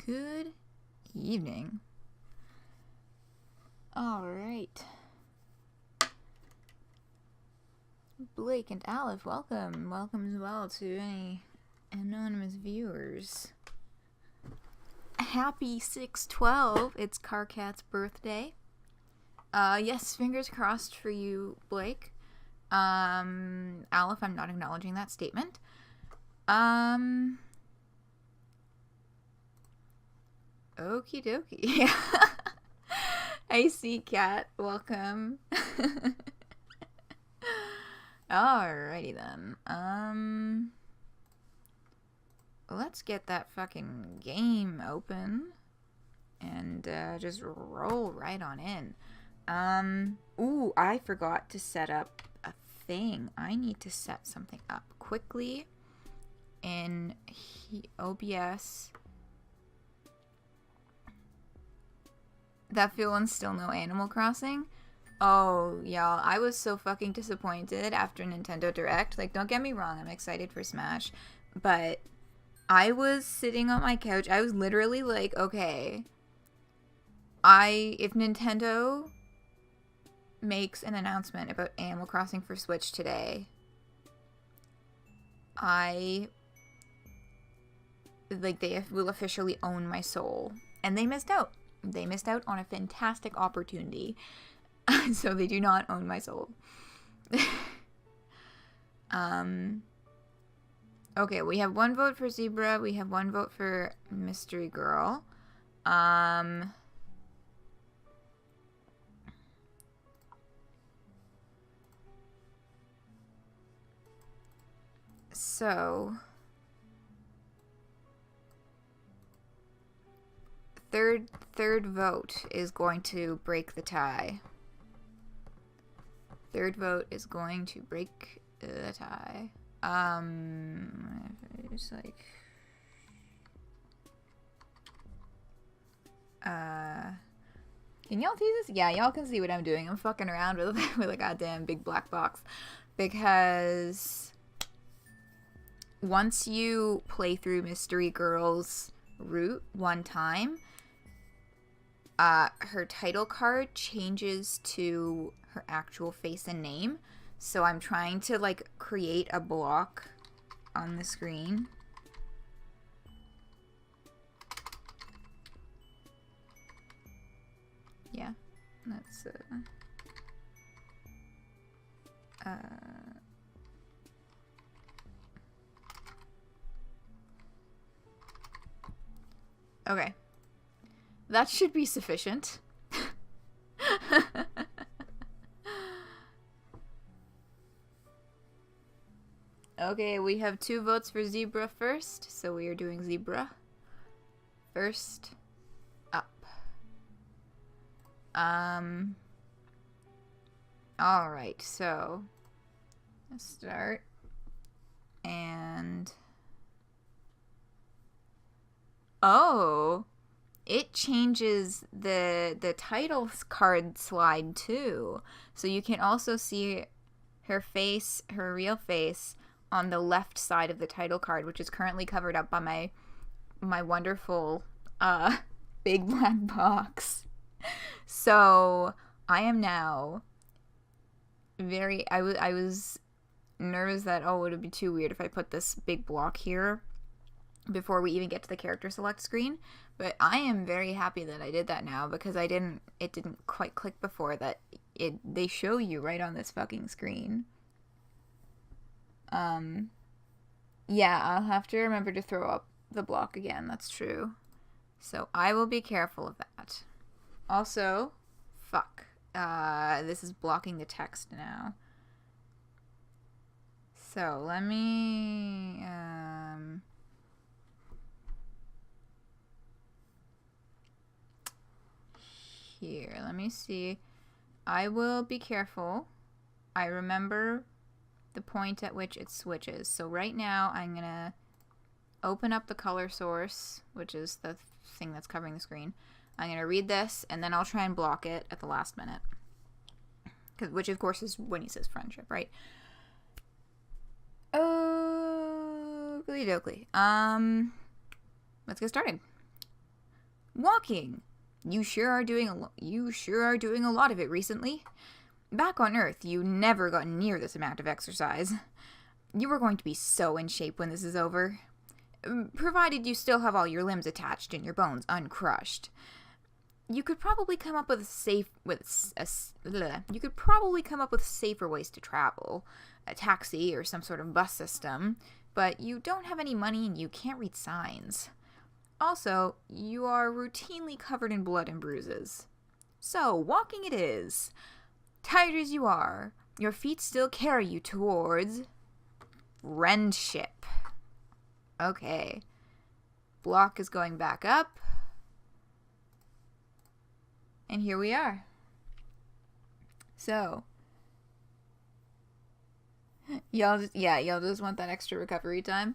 Good evening. Alright. Blake and Aleph, welcome. Welcome as well to any anonymous viewers. Happy 6/12. It's Carcat's birthday. Yes, fingers crossed for you, Blake. Aleph, I'm not acknowledging that statement. Okie dokie. I see, Cat. Welcome. Alrighty then. Let's get that fucking game open and just roll right on in. Ooh, I forgot to set up a thing. I need to set something up quickly in OBS. That feeling's still no Animal Crossing? Oh, y'all, I was so fucking disappointed after Nintendo Direct. Like, don't get me wrong, I'm excited for Smash, but I was sitting on my couch, I was literally like, okay, if Nintendo makes an announcement about Animal Crossing for Switch today, they will officially own my soul. And they missed out. They missed out on a fantastic opportunity. So they do not own my soul. Okay, we have one vote for Zebruh. We have one vote for Mystery Girl. So third vote is going to break the tie. Third vote is going to break the tie. It's like can y'all see this? Yeah, y'all can see what I'm doing. I'm fucking around with a goddamn big black box, because once you play through Mystery Girl's route one time, her title card changes to her actual face and name. So I'm trying to like create a block on the screen. Yeah, that's okay. That should be sufficient. Okay, we have 2 votes for Zebruh first, so we are doing Zebruh first up. Alright, so let's start. And oh, it changes the title card slide too. So you can also see her face, her real face, on the left side of the title card, which is currently covered up by my wonderful big black box. So I am now I was nervous that, oh, it would be too weird if I put this big block here before we even get to the character select screen, but I am very happy that I did that now, because it didn't quite click before that they show you right on this fucking screen. Yeah, I'll have to remember to throw up the block again, that's true. So I will be careful of that. Also, fuck, this is blocking the text now. So let me, here, let me see. I will be careful. I remember the point at which it switches. So right now I'm gonna open up the color source, which is the thing that's covering the screen. I'm gonna read this, and then I'll try and block it at the last minute, which of course is when he says friendship, right? Okie dokie. Let's get started. Walking. You sure are doing a lot of it recently. Back on Earth, you never got near this amount of exercise. You are going to be so in shape when this is over. Provided you still have all your limbs attached and your bones uncrushed. You could probably come up with safer ways to travel, a taxi or some sort of bus system, but you don't have any money and you can't read signs. Also, you are routinely covered in blood and bruises. So, walking it is. Tired as you are, your feet still carry you towards friendship. Okay. Block is going back up. And here we are. So, y'all just want that extra recovery time?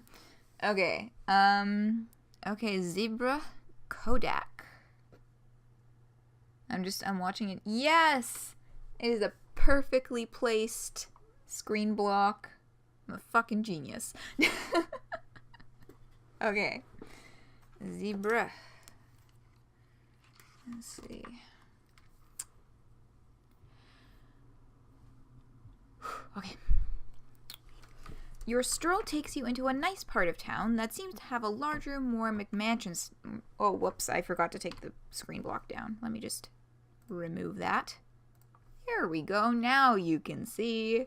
Okay. Okay, Zebruh Kodak. I'm watching it. Yes! It is a perfectly placed screen block. I'm a fucking genius. Okay. Zebruh. Let's see. Okay. Your stroll takes you into a nice part of town that seems to have a larger, more McMansions. Oh, whoops, I forgot to take the screen block down. Let me just remove that. Here we go. Now you can see.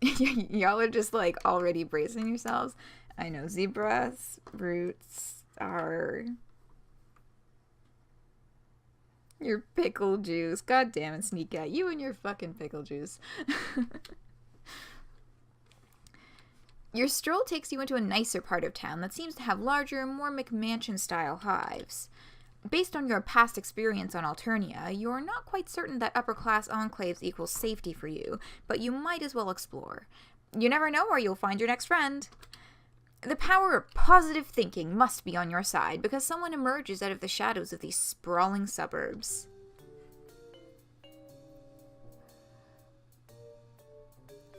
Y'all are just like already bracing yourselves. I know Zebruh's roots are your pickle juice. God damn it, Sneak Cat. You and your fucking pickle juice. Your stroll takes you into a nicer part of town that seems to have larger, more McMansion-style hives. Based on your past experience on Alternia, you're not quite certain that upper-class enclaves equals safety for you, but you might as well explore. You never know where you'll find your next friend. The power of positive thinking must be on your side, because someone emerges out of the shadows of these sprawling suburbs.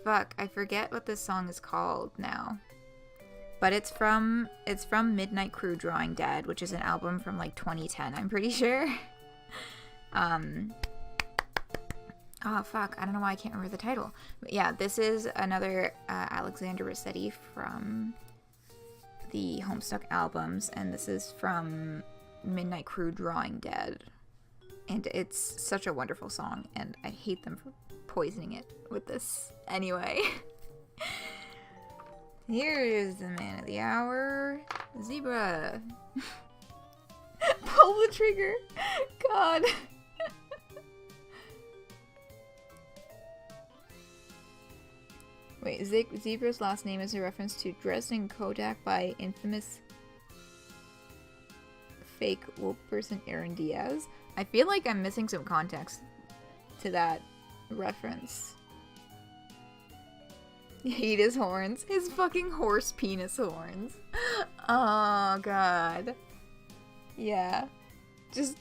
Fuck, I forget what this song is called now. But it's from Midnight Crew Drawing Dead, which is an album from like 2010, I'm pretty sure. Oh fuck, I don't know why I can't remember the title. But yeah, this is another Alexander Rossetti from the Homestuck albums, and this is from Midnight Crew Drawing Dead. And it's such a wonderful song, and I hate them for poisoning it with this. Anyway. Here is the man of the hour, Zebruh. Pull the trigger. God. Wait, Zebruh's last name is a reference to Dresden Kodak by infamous fake wolf person Aaron Diaz. I feel like I'm missing some context to that reference. Hate his horns. His fucking horse penis horns. Oh, God. Yeah. Just...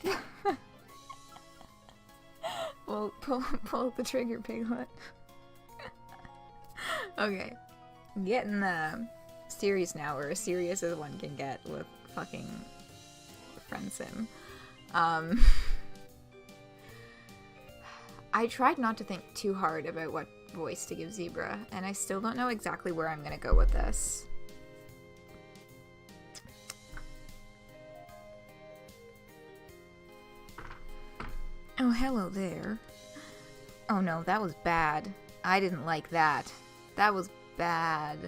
well, pull the trigger, Piglet. Okay. Getting serious now, or as serious as one can get with fucking Friendsim. I tried not to think too hard about what voice to give Zebruh, and I still don't know exactly where I'm gonna go with this. Oh, hello there. Oh no, that was bad. I didn't like that. That was bad.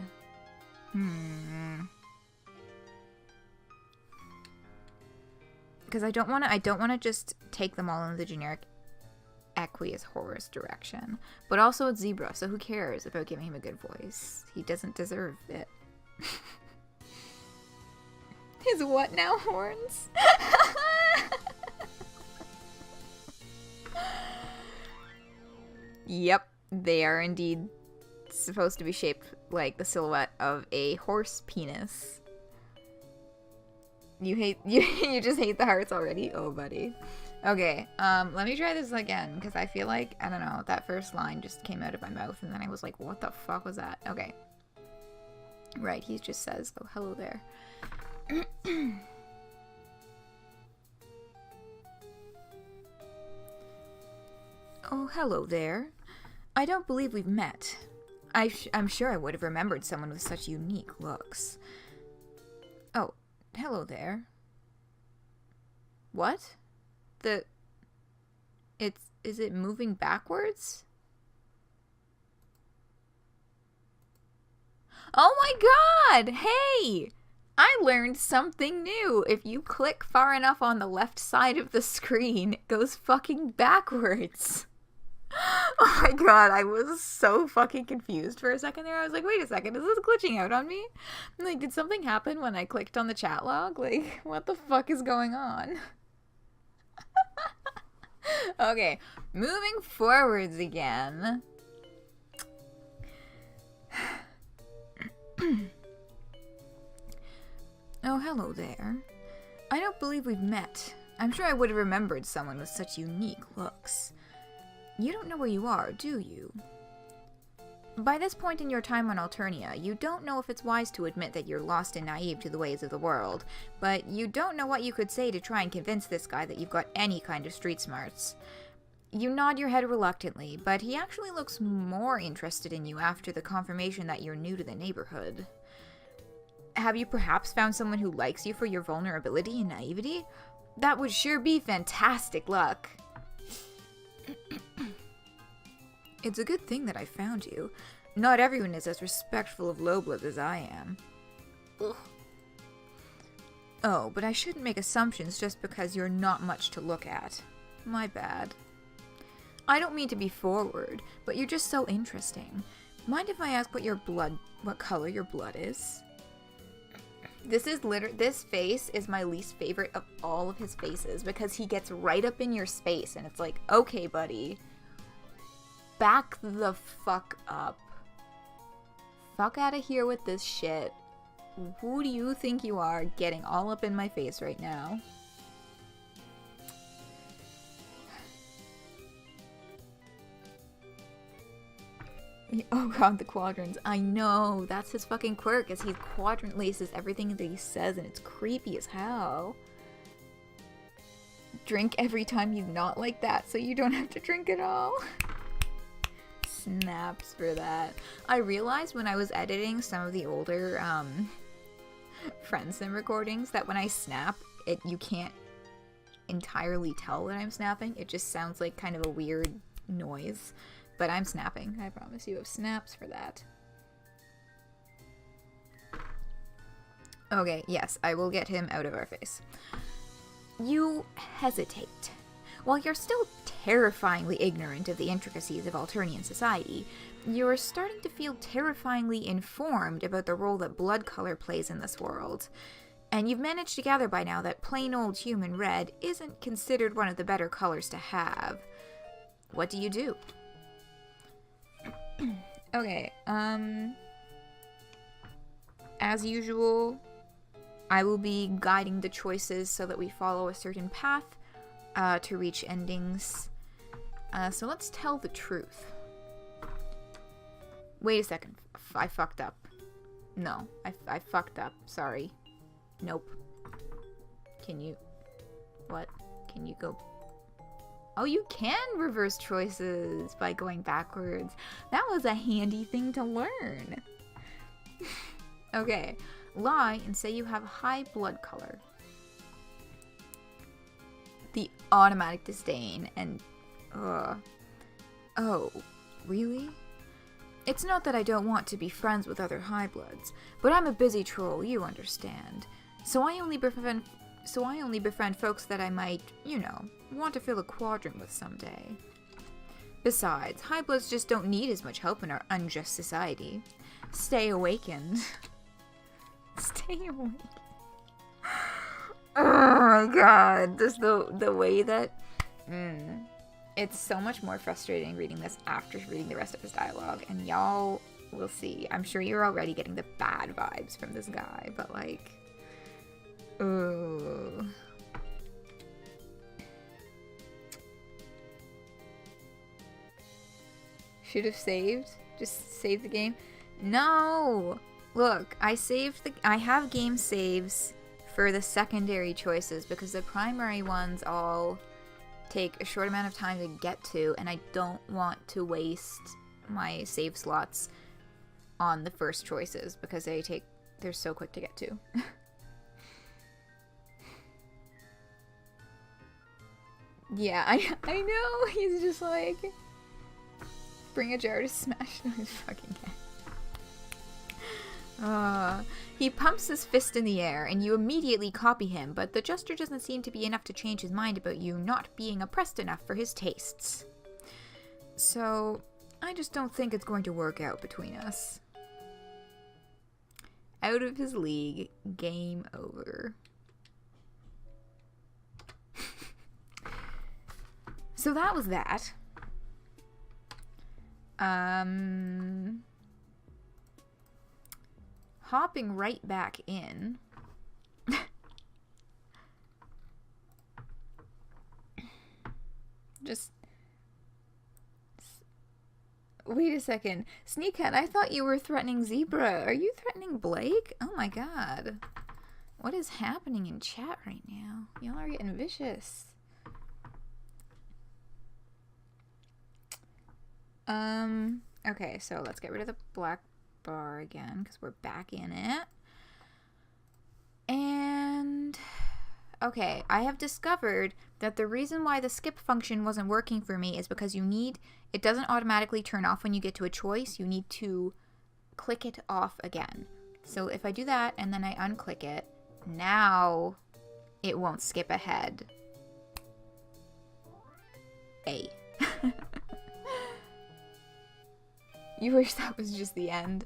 Because I don't wanna just take them all in the generic Aqueous Horus direction. But also it's Zebruh, so who cares about giving him a good voice? He doesn't deserve it. His what now horns? Yep, they are indeed supposed to be shaped like the silhouette of a horse penis. You just hate the hearts already? Oh, buddy. Okay, let me try this again, because I feel like, I don't know, that first line just came out of my mouth, and then I was like, what the fuck was that? Okay. Right, he just says, oh, hello there. Oh, hello there. I don't believe we've met. I'm sure I would have remembered someone with such unique looks. Oh, hello there. What? Is it moving backwards? Oh my god! Hey! I learned something new. If you click far enough on the left side of the screen, it goes fucking backwards. Oh my god, I was so fucking confused for a second there. I was like, wait a second, is this glitching out on me? Like, did something happen when I clicked on the chat log? Like, what the fuck is going on? Okay, moving forwards again. Oh, hello there. I don't believe we've met. I'm sure I would have remembered someone with such unique looks. You don't know where you are, do you? By this point in your time on Alternia, you don't know if it's wise to admit that you're lost and naive to the ways of the world, but you don't know what you could say to try and convince this guy that you've got any kind of street smarts. You nod your head reluctantly, but he actually looks more interested in you after the confirmation that you're new to the neighborhood. Have you perhaps found someone who likes you for your vulnerability and naivety? That would sure be fantastic luck. It's a good thing that I found you. Not everyone is as respectful of lowbloods as I am. Ugh. Oh, but I shouldn't make assumptions just because you're not much to look at. My bad. I don't mean to be forward, but you're just so interesting. Mind if I ask what color your blood is? This face is my least favorite of all of his faces because he gets right up in your space and it's like, okay, buddy. Back the fuck up. Fuck out of here with this shit. Who do you think you are getting all up in my face right now? Oh god, the quadrants. I know, that's his fucking quirk, is he quadrant laces everything that he says and it's creepy as hell. Drink every time he's not like that so you don't have to drink at all. Snaps for that. I realized when I was editing some of the older Friendsim recordings that when I snap, you can't entirely tell that I'm snapping. It just sounds like kind of a weird noise. But I'm snapping. I promise you have snaps for that. Okay, yes, I will get him out of our face. You hesitate. While you're still terrifyingly ignorant of the intricacies of Alternian society, you're starting to feel terrifyingly informed about the role that blood color plays in this world. And you've managed to gather by now that plain old human red isn't considered one of the better colors to have. What do? Okay, as usual, I will be guiding the choices so that we follow a certain path to reach endings. So let's tell the truth. Wait a second. I fucked up. No, I fucked up. Sorry. Nope. Can you... What? Can you go... Oh, you can reverse choices by going backwards. That was a handy thing to learn. Okay. Lie and say you have high blood color. The automatic disdain and... Oh, really? It's not that I don't want to be friends with other high bloods, but I'm a busy troll, you understand. So I only befriend folks that I might, you know, want to fill a quadrant with someday. Besides, high bloods just don't need as much help in our unjust society. Stay awakened. Stay awakened. Oh my god, just the way that... It's so much more frustrating reading this after reading the rest of his dialogue, and y'all will see. I'm sure you're already getting the bad vibes from this guy, but like... Ooh. Should have saved? Just save the game? No! Look, I have game saves for the secondary choices, because the primary ones all take a short amount of time to get to, and I don't want to waste my save slots on the first choices because they're so quick to get to. Yeah, I know. He's just like, bring a jar to smash his fucking head. He pumps his fist in the air, and you immediately copy him, but the gesture doesn't seem to be enough to change his mind about you not being oppressed enough for his tastes. So, I just don't think it's going to work out between us. Out of his league. Game over. So that was that. Hopping right back in. Just wait a second. Sneakhead, I thought you were threatening Zebruh. Are you threatening Blake? Oh my god. What is happening in chat right now? Y'all are getting vicious. Okay, so let's get rid of the black bar again, because we're back in it. And okay, I have discovered that the reason why the skip function wasn't working for me is because it doesn't automatically turn off when you get to a choice. You need to click it off again. So if I do that and then I unclick it, now it won't skip ahead. A. You wish that was just the end?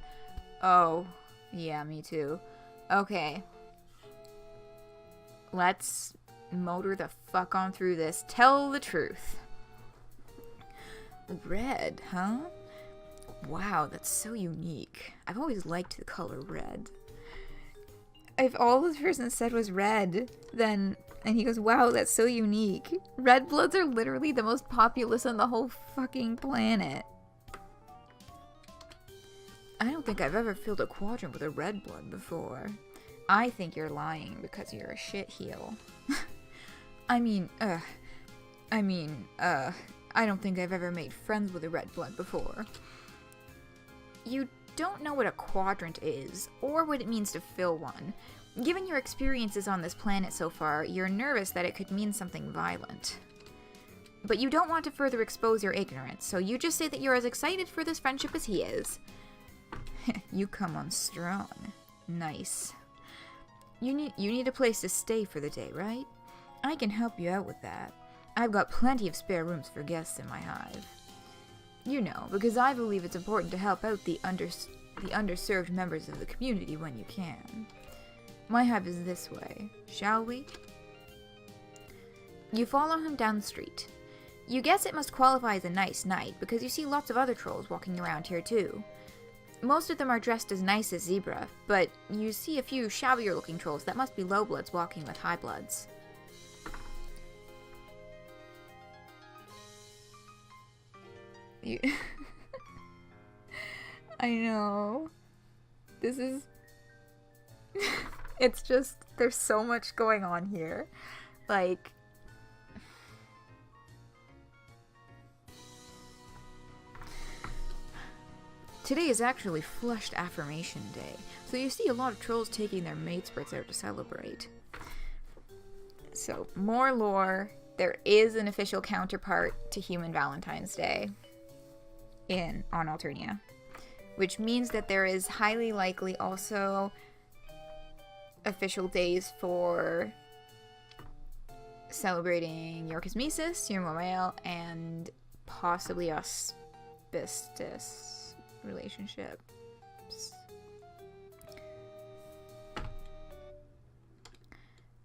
Oh, yeah, me too. Okay. Let's motor the fuck on through this. Tell the truth. Red, huh? Wow, that's so unique. I've always liked the color red. If all this person said was red, then... And he goes, wow, that's so unique. Red bloods are literally the most populous on the whole fucking planet. I don't think I've ever filled a quadrant with a red blood before. I think you're lying because you're a shitheel. I don't think I've ever made friends with a red blood before. You don't know what a quadrant is, or what it means to fill one. Given your experiences on this planet so far, you're nervous that it could mean something violent. But you don't want to further expose your ignorance, so you just say that you're as excited for this friendship as he is. You come on strong. Nice. You need a place to stay for the day, right? I can help you out with that. I've got plenty of spare rooms for guests in my hive. You know, because I believe it's important to help out the underserved members of the community when you can. My hive is this way. Shall we? You follow him down the street. You guess it must qualify as a nice night, because you see lots of other trolls walking around here too. Most of them are dressed as nice as Zebruh, but you see a few shabbier looking trolls that must be low bloods walking with high bloods. I know. This is... It's just, there's so much going on here. Like... Today is actually Flushed Affirmation Day, so you see a lot of trolls taking their mate spreads out to celebrate. So, more lore. There is an official counterpart to Human Valentine's Day on Alternia, which means that there is highly likely also official days for celebrating Yorkismesis, Yormomail, and possibly Auspicious relationships.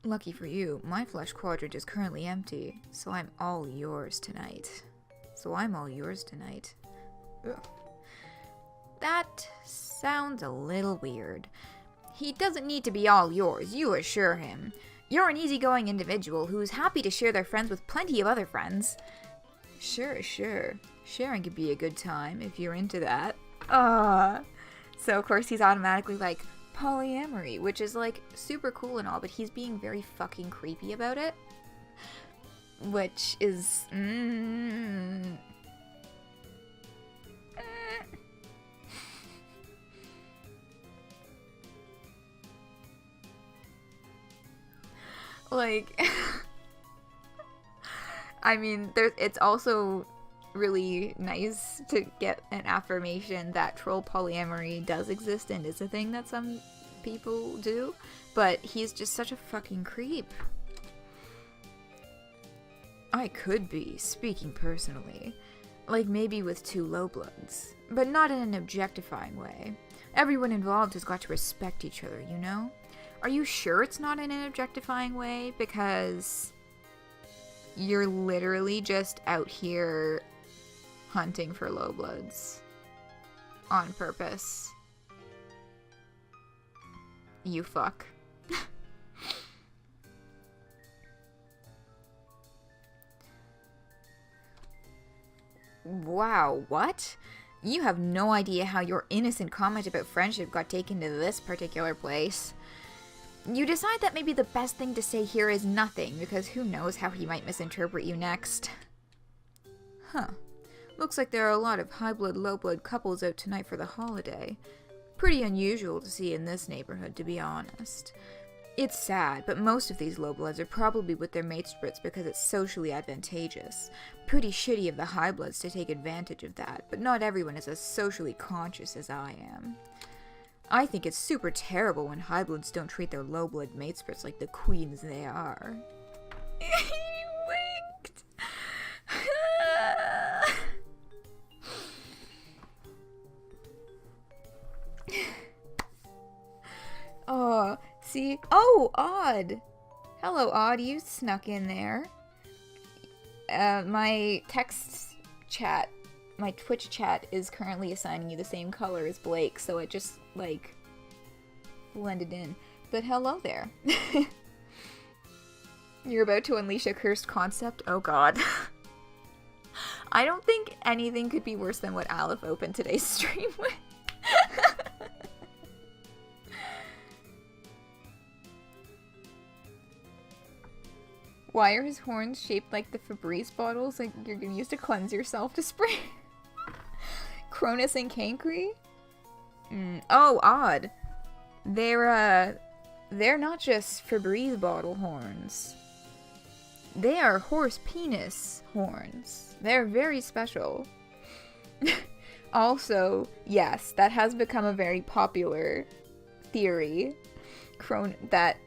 Lucky for you, my flesh quadrant is currently empty, so I'm all yours tonight. Ugh. That sounds a little weird. He doesn't need to be all yours, you assure him. You're an easygoing individual who's happy to share their friends with plenty of other friends. Sure. Sharing could be a good time if you're into that. So of course he's automatically like, polyamory, which is like super cool and all, but he's being very fucking creepy about it. Which is... Like... I mean, it's also really nice to get an affirmation that troll polyamory does exist and is a thing that some people do, but he's just such a fucking creep. I could be, speaking personally, like maybe with 2 lowbloods, but not in an objectifying way. Everyone involved has got to respect each other, you know? Are you sure it's not in an objectifying way? Because you're literally just out here hunting for lowbloods on purpose. You fuck. Wow, what? You have no idea how your innocent comment about friendship got taken to this particular place. You decide that maybe the best thing to say here is nothing, because who knows how he might misinterpret you next. Huh. Looks like there are a lot of high-blood, low-blood couples out tonight for the holiday. Pretty unusual to see in this neighborhood, to be honest. It's sad, but most of these low-bloods are probably with their mate sprits because it's socially advantageous. Pretty shitty of the high-bloods to take advantage of that, but not everyone is as socially conscious as I am. I think it's super terrible when high-bloods don't treat their low-blood mate sprits like the queens they are. He winked! Oh, see? Oh, Odd! Hello, Odd, you snuck in there. My text chat, my Twitch chat is currently assigning you the same color as Blake, so it just, like, blended in. But hello there. You're about to unleash a cursed concept? Oh god. I don't think anything could be worse than what Aleph opened today's stream with. Why are his horns shaped like the Febreze bottles like you're gonna use to cleanse yourself to spray? Cronus and Cancri? Oh, Odd. They're not just Febreze bottle horns. They are horse penis horns. They're very special. Also, yes, that has become a very popular theory. That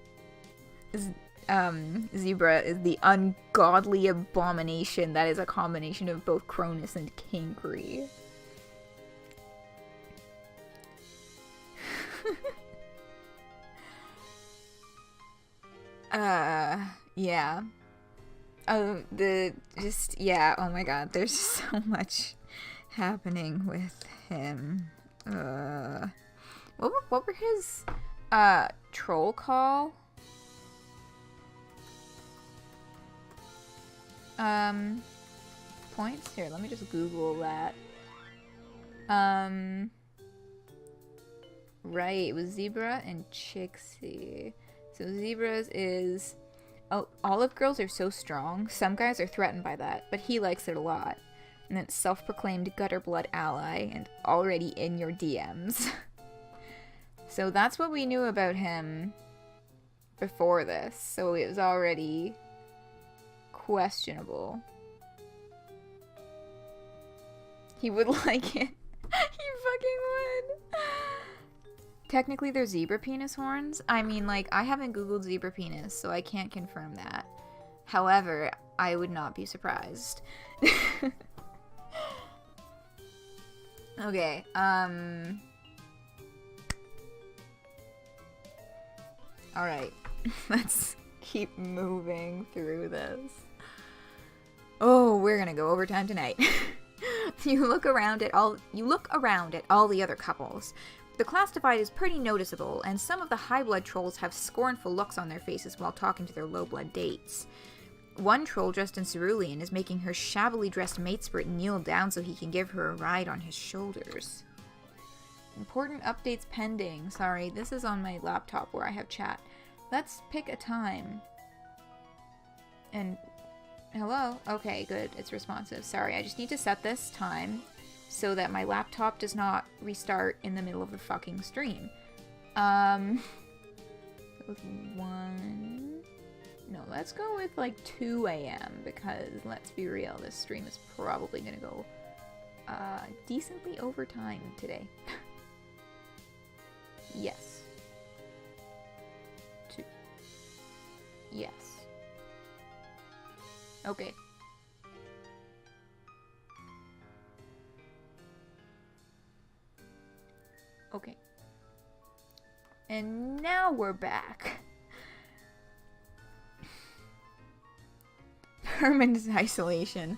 Zebruh is the ungodly abomination that is a combination of both Cronus and Cancri. Yeah. Oh, yeah, oh my god, there's so much happening with him. What were his, troll call? Points? Here, let me just Google that. Right, it was Zebruh and Chixie. So Zebruh's is... Oh, olive girls are so strong. Some guys are threatened by that, but he likes it a lot. And then self-proclaimed gutter blood ally and already in your DMs. So that's what we knew about him before this. So it was already questionable. He would like it. He fucking would. Technically, they're zebra penis horns. I mean, like, I haven't Googled zebra penis, so I can't confirm that. However, I would not be surprised. Okay, alright. Let's keep moving through this. Oh, we're gonna go overtime tonight. You look around at all the other couples. The class divide is pretty noticeable, and some of the high-blood trolls have scornful looks on their faces while talking to their low-blood dates. One troll dressed in cerulean is making her shabbily dressed mate sprite kneel down so he can give her a ride on his shoulders. Important updates pending. Sorry, this is on my laptop where I have chat. Let's pick a time. And hello? Okay, good. It's responsive. Sorry, I just need to set this time so that my laptop does not restart in the middle of the fucking stream. 1... No, let's go with like 2 a.m. because let's be real, this stream is probably gonna go decently over time today. Yes. 2. Yes. Okay. Okay. And now we're back. Permanent isolation.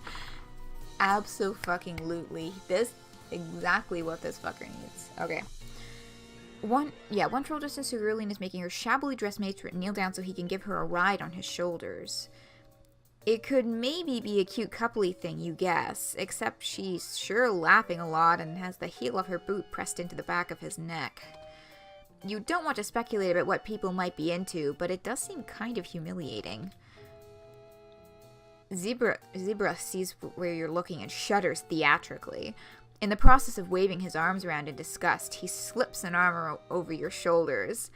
Abso-fucking-lutely. This exactly what this fucker needs. Okay. One troll just as Cerulean is making her shabbily dressed matron kneel down so he can give her a ride on his shoulders. It could maybe be a cute coupley thing, you guess, except she's sure laughing a lot and has the heel of her boot pressed into the back of his neck. You don't want to speculate about what people might be into, but it does seem kind of humiliating. Zebruh sees where you're looking and shudders theatrically. In the process of waving his arms around in disgust, he slips an arm over your shoulders.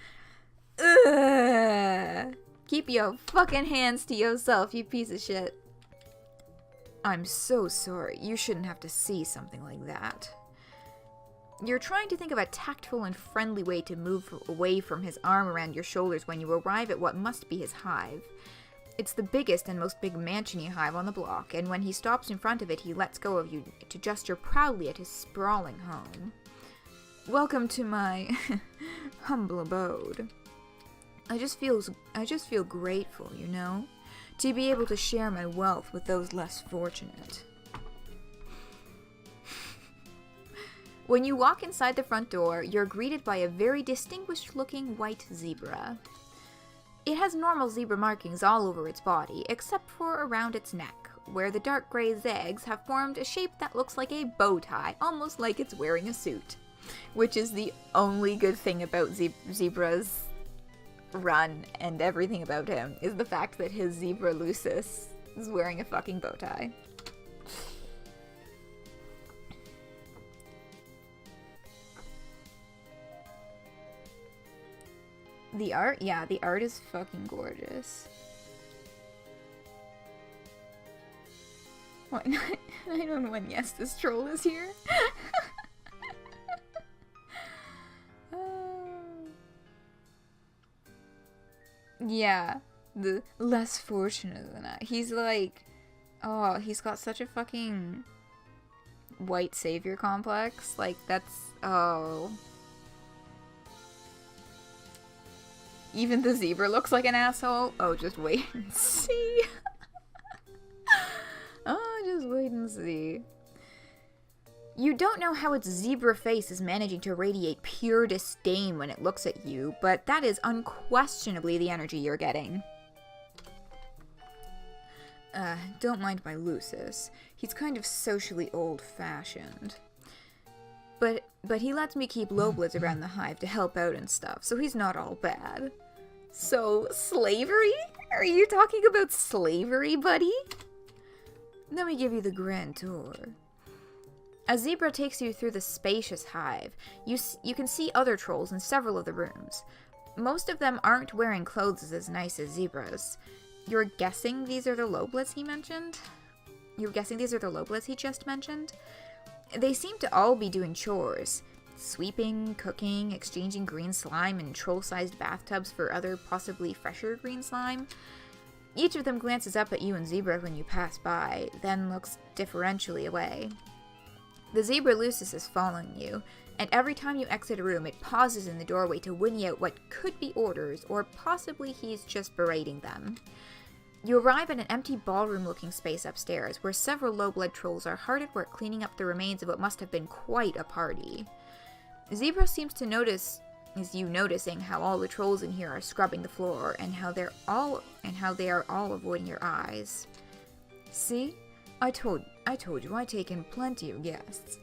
Ugh! Keep your fucking hands to yourself, you piece of shit. I'm so sorry. You shouldn't have to see something like that. You're trying to think of a tactful and friendly way to move away from his arm around your shoulders when you arrive at what must be his hive. It's the biggest and most big mansion-y hive on the block, and when he stops in front of it, he lets go of you to gesture proudly at his sprawling home. Welcome to my humble abode. I just feel grateful, you know, to be able to share my wealth with those less fortunate. When you walk inside the front door, you're greeted by a very distinguished-looking white zebra. It has normal zebra markings all over its body, except for around its neck, where the dark gray zags have formed a shape that looks like a bow tie, almost like it's wearing a suit. Which is the only good thing about Zebrah's run and everything about him, is the fact that his zebra Lucis is wearing a fucking bow tie. The art? Yeah, the art is fucking gorgeous. What? 911, yes, this troll is here. Yeah, the less fortunate than that. He's like, oh, he's got such a fucking white savior complex. Like, that's, oh. Even the zebra looks like an asshole. Oh, just wait and see. Oh, just wait and see. You don't know how its zebra face is managing to radiate pure disdain when it looks at you, but that is unquestionably the energy you're getting. Don't mind my Lucis. He's kind of socially old-fashioned. But he lets me keep lowbloods around the hive to help out and stuff, so he's not all bad. So, slavery? Are you talking about slavery, buddy? Let me give you the grand tour. A zebra takes you through the spacious hive. You can see other trolls in several of the rooms. Most of them aren't wearing clothes as nice as zebras. You're guessing these are the lowbloods he mentioned? You're guessing these are the lowbloods he just mentioned? They seem to all be doing chores. Sweeping, cooking, exchanging green slime in troll-sized bathtubs for other possibly fresher green slime. Each of them glances up at you and Zebra when you pass by, then looks deferentially away. The zebra Lucis is following you, and every time you exit a room, it pauses in the doorway to whinny out what could be orders, or possibly he's just berating them. You arrive at an empty ballroom-looking space upstairs, where several low-blood trolls are hard at work cleaning up the remains of what must have been quite a party. Zebra seems to notice you noticing how all the trolls in here are scrubbing the floor, and how they are all avoiding your eyes. See? I told you I'd taken plenty of guests.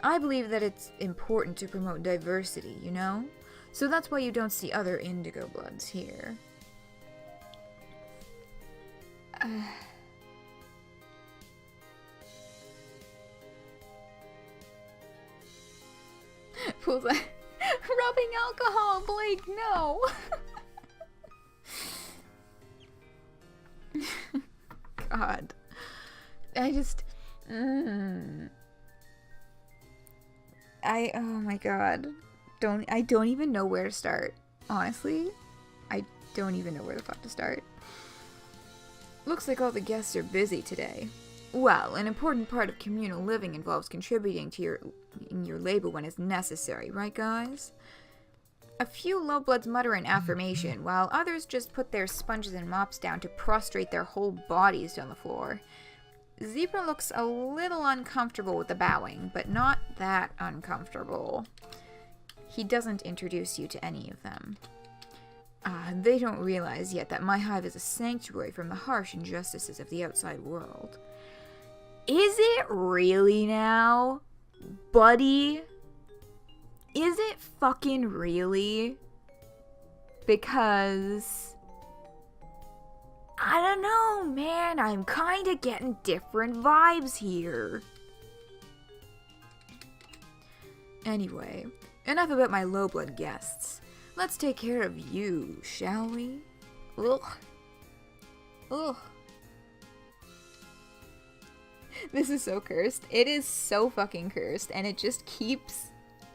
I believe that it's important to promote diversity, you know? So that's why you don't see other indigo bloods here. Fool's like, rubbing alcohol, Blake, no! God. I just... oh my god. I don't even know where to start. Honestly, I don't even know where the fuck to start. Looks like all the guests are busy today. Well, an important part of communal living involves contributing to your labor when it's necessary, right guys? A few lowbloods mutter an affirmation, while others just put their sponges and mops down to prostrate their whole bodies on the floor. Zebruh looks a little uncomfortable with the bowing, but not that uncomfortable. He doesn't introduce you to any of them. They don't realize yet that my hive is a sanctuary from the harsh injustices of the outside world. Is it really now? Buddy? Is it fucking really? Because... I don't know, man. I'm kinda getting different vibes here. Anyway, enough about my low-blood guests. Let's take care of you, shall we? Ugh. Ugh. This is so cursed. It is so fucking cursed, and it just keeps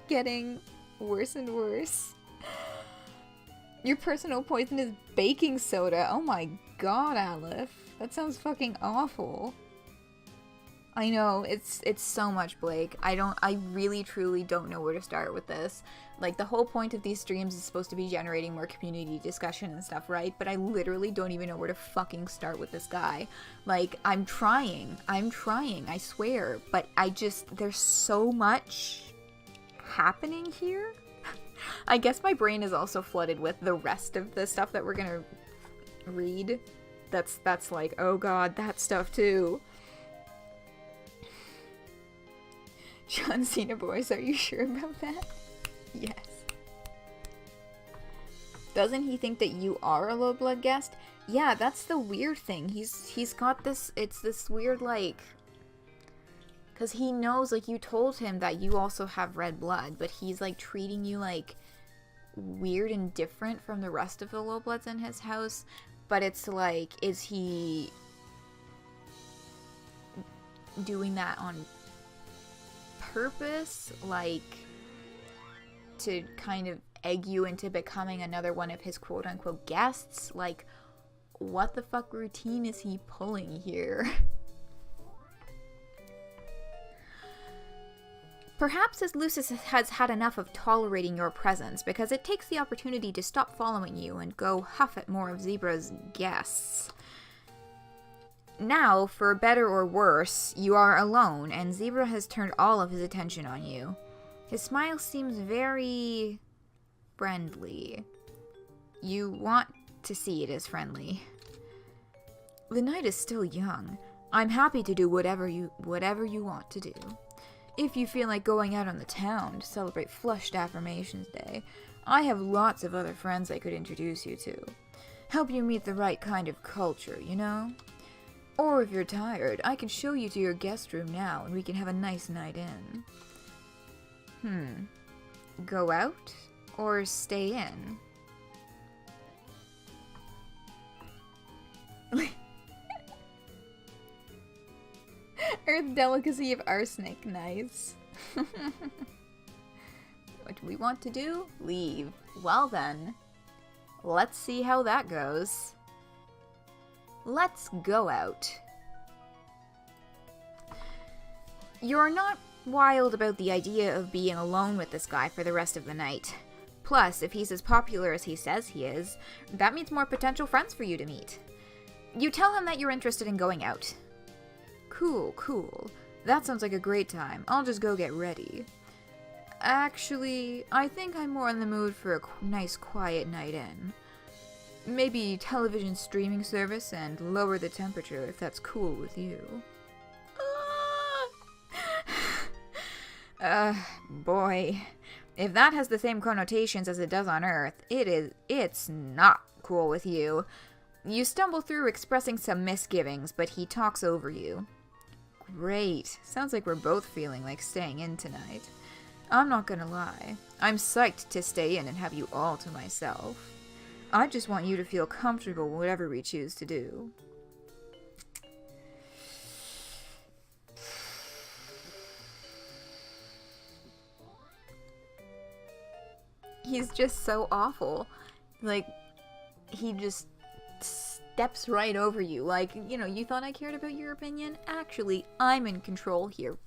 getting worse and worse. Your personal poison is baking soda. Oh my god, Aleph. That sounds fucking awful. I know, it's so much, Blake. I really truly don't know where to start with this. Like, the whole point of these streams is supposed to be generating more community discussion and stuff, right? But I literally don't even know where to fucking start with this guy. Like, I'm trying, I swear. But there's so much happening here. I guess my brain is also flooded with the rest of the stuff that we're gonna read. That's like, oh god, that stuff too. John Cena boys, are you sure about that? Yes. Doesn't he think that you are a low blood guest? Yeah, that's the weird thing. He's got this, it's this weird, like, because he knows, like, you told him that you also have red blood, but he's, like, treating you, like, weird and different from the rest of the low bloods in his house. But it's like, is he doing that on purpose? Like, to kind of egg you into becoming another one of his quote-unquote guests? Like, what the fuck routine is he pulling here? Perhaps as Lucis has had enough of tolerating your presence, because it takes the opportunity to stop following you and go huff at more of Zebruh's guests. Now, for better or worse, you are alone, and Zebruh has turned all of his attention on you. His smile seems very friendly. You want to see it as friendly. The night is still young. I'm happy to do whatever you want to do. If you feel like going out on the town to celebrate Flushed Affirmations Day, I have lots of other friends I could introduce you to. Help you meet the right kind of culture, you know? Or if you're tired, I can show you to your guest room now and we can have a nice night in. Go out or stay in? Earth delicacy of arsenic, nice. What do we want to do? Leave. Well then, let's see how that goes. Let's go out. You're not wild about the idea of being alone with this guy for the rest of the night. Plus, if he's as popular as he says he is, that means more potential friends for you to meet. You tell him that you're interested in going out. Cool. That sounds like a great time. I'll just go get ready. Actually, I think I'm more in the mood for a nice quiet night in. Maybe television streaming service and lower the temperature if that's cool with you. Boy. If that has the same connotations as it does on Earth, it's not cool with you. You stumble through expressing some misgivings, but he talks over you. Great. Sounds like we're both feeling like staying in tonight. I'm not gonna lie. I'm psyched to stay in and have you all to myself. I just want you to feel comfortable whatever we choose to do. He's just so awful. Like, he just steps right over you. Like, you know, you thought I cared about your opinion? Actually, I'm in control here.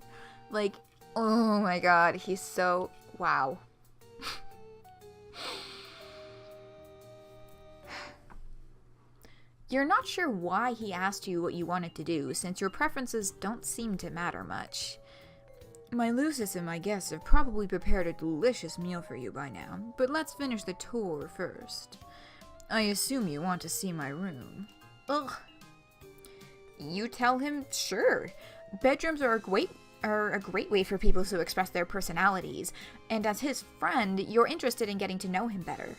Like, oh my god, he's so... wow. You're not sure why he asked you what you wanted to do, since your preferences don't seem to matter much. My Lucis and my guests have probably prepared a delicious meal for you by now, but let's finish the tour first. I assume you want to see my room. Ugh. You tell him, sure. Bedrooms are a great way for people to express their personalities, and as his friend, you're interested in getting to know him better.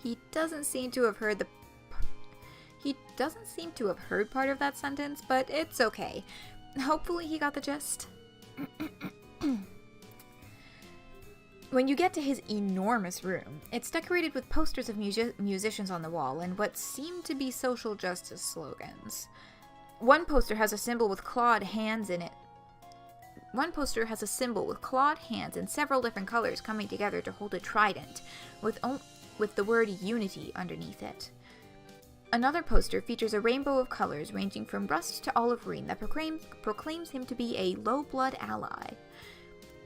He doesn't seem to have heard part of that sentence, but it's okay. Hopefully he got the gist. When you get to his enormous room, it's decorated with posters of musicians on the wall and what seem to be social justice slogans. One poster has a symbol with clawed hands in it. One poster has a symbol with clawed hands in several different colors coming together to hold a trident, with the word unity underneath it. Another poster features a rainbow of colors ranging from rust to olive green that proclaims him to be a low-blood ally.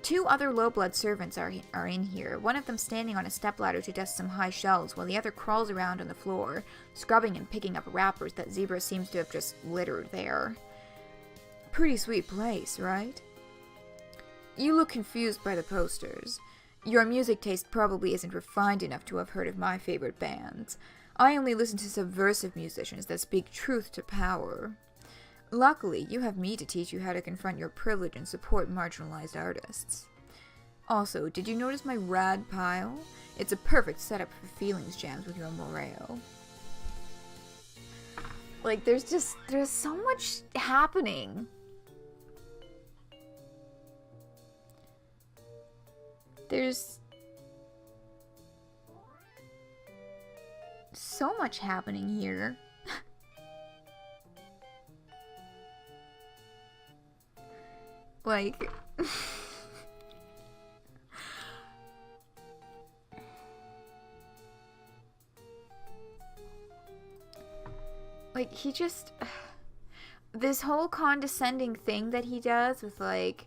Two other low-blood servants are in here, one of them standing on a stepladder to dust some high shelves, while the other crawls around on the floor, scrubbing and picking up wrappers that Zebruh seems to have just littered there. Pretty sweet place, right? You look confused by the posters. Your music taste probably isn't refined enough to have heard of my favorite bands. I only listen to subversive musicians that speak truth to power. Luckily, you have me to teach you how to confront your privilege and support marginalized artists. Also, did you notice my rad pile? It's a perfect setup for feelings jams with your Moreo. Like, there's so much happening. There's so much happening here. Like... like, he just... this whole condescending thing that he does with, like...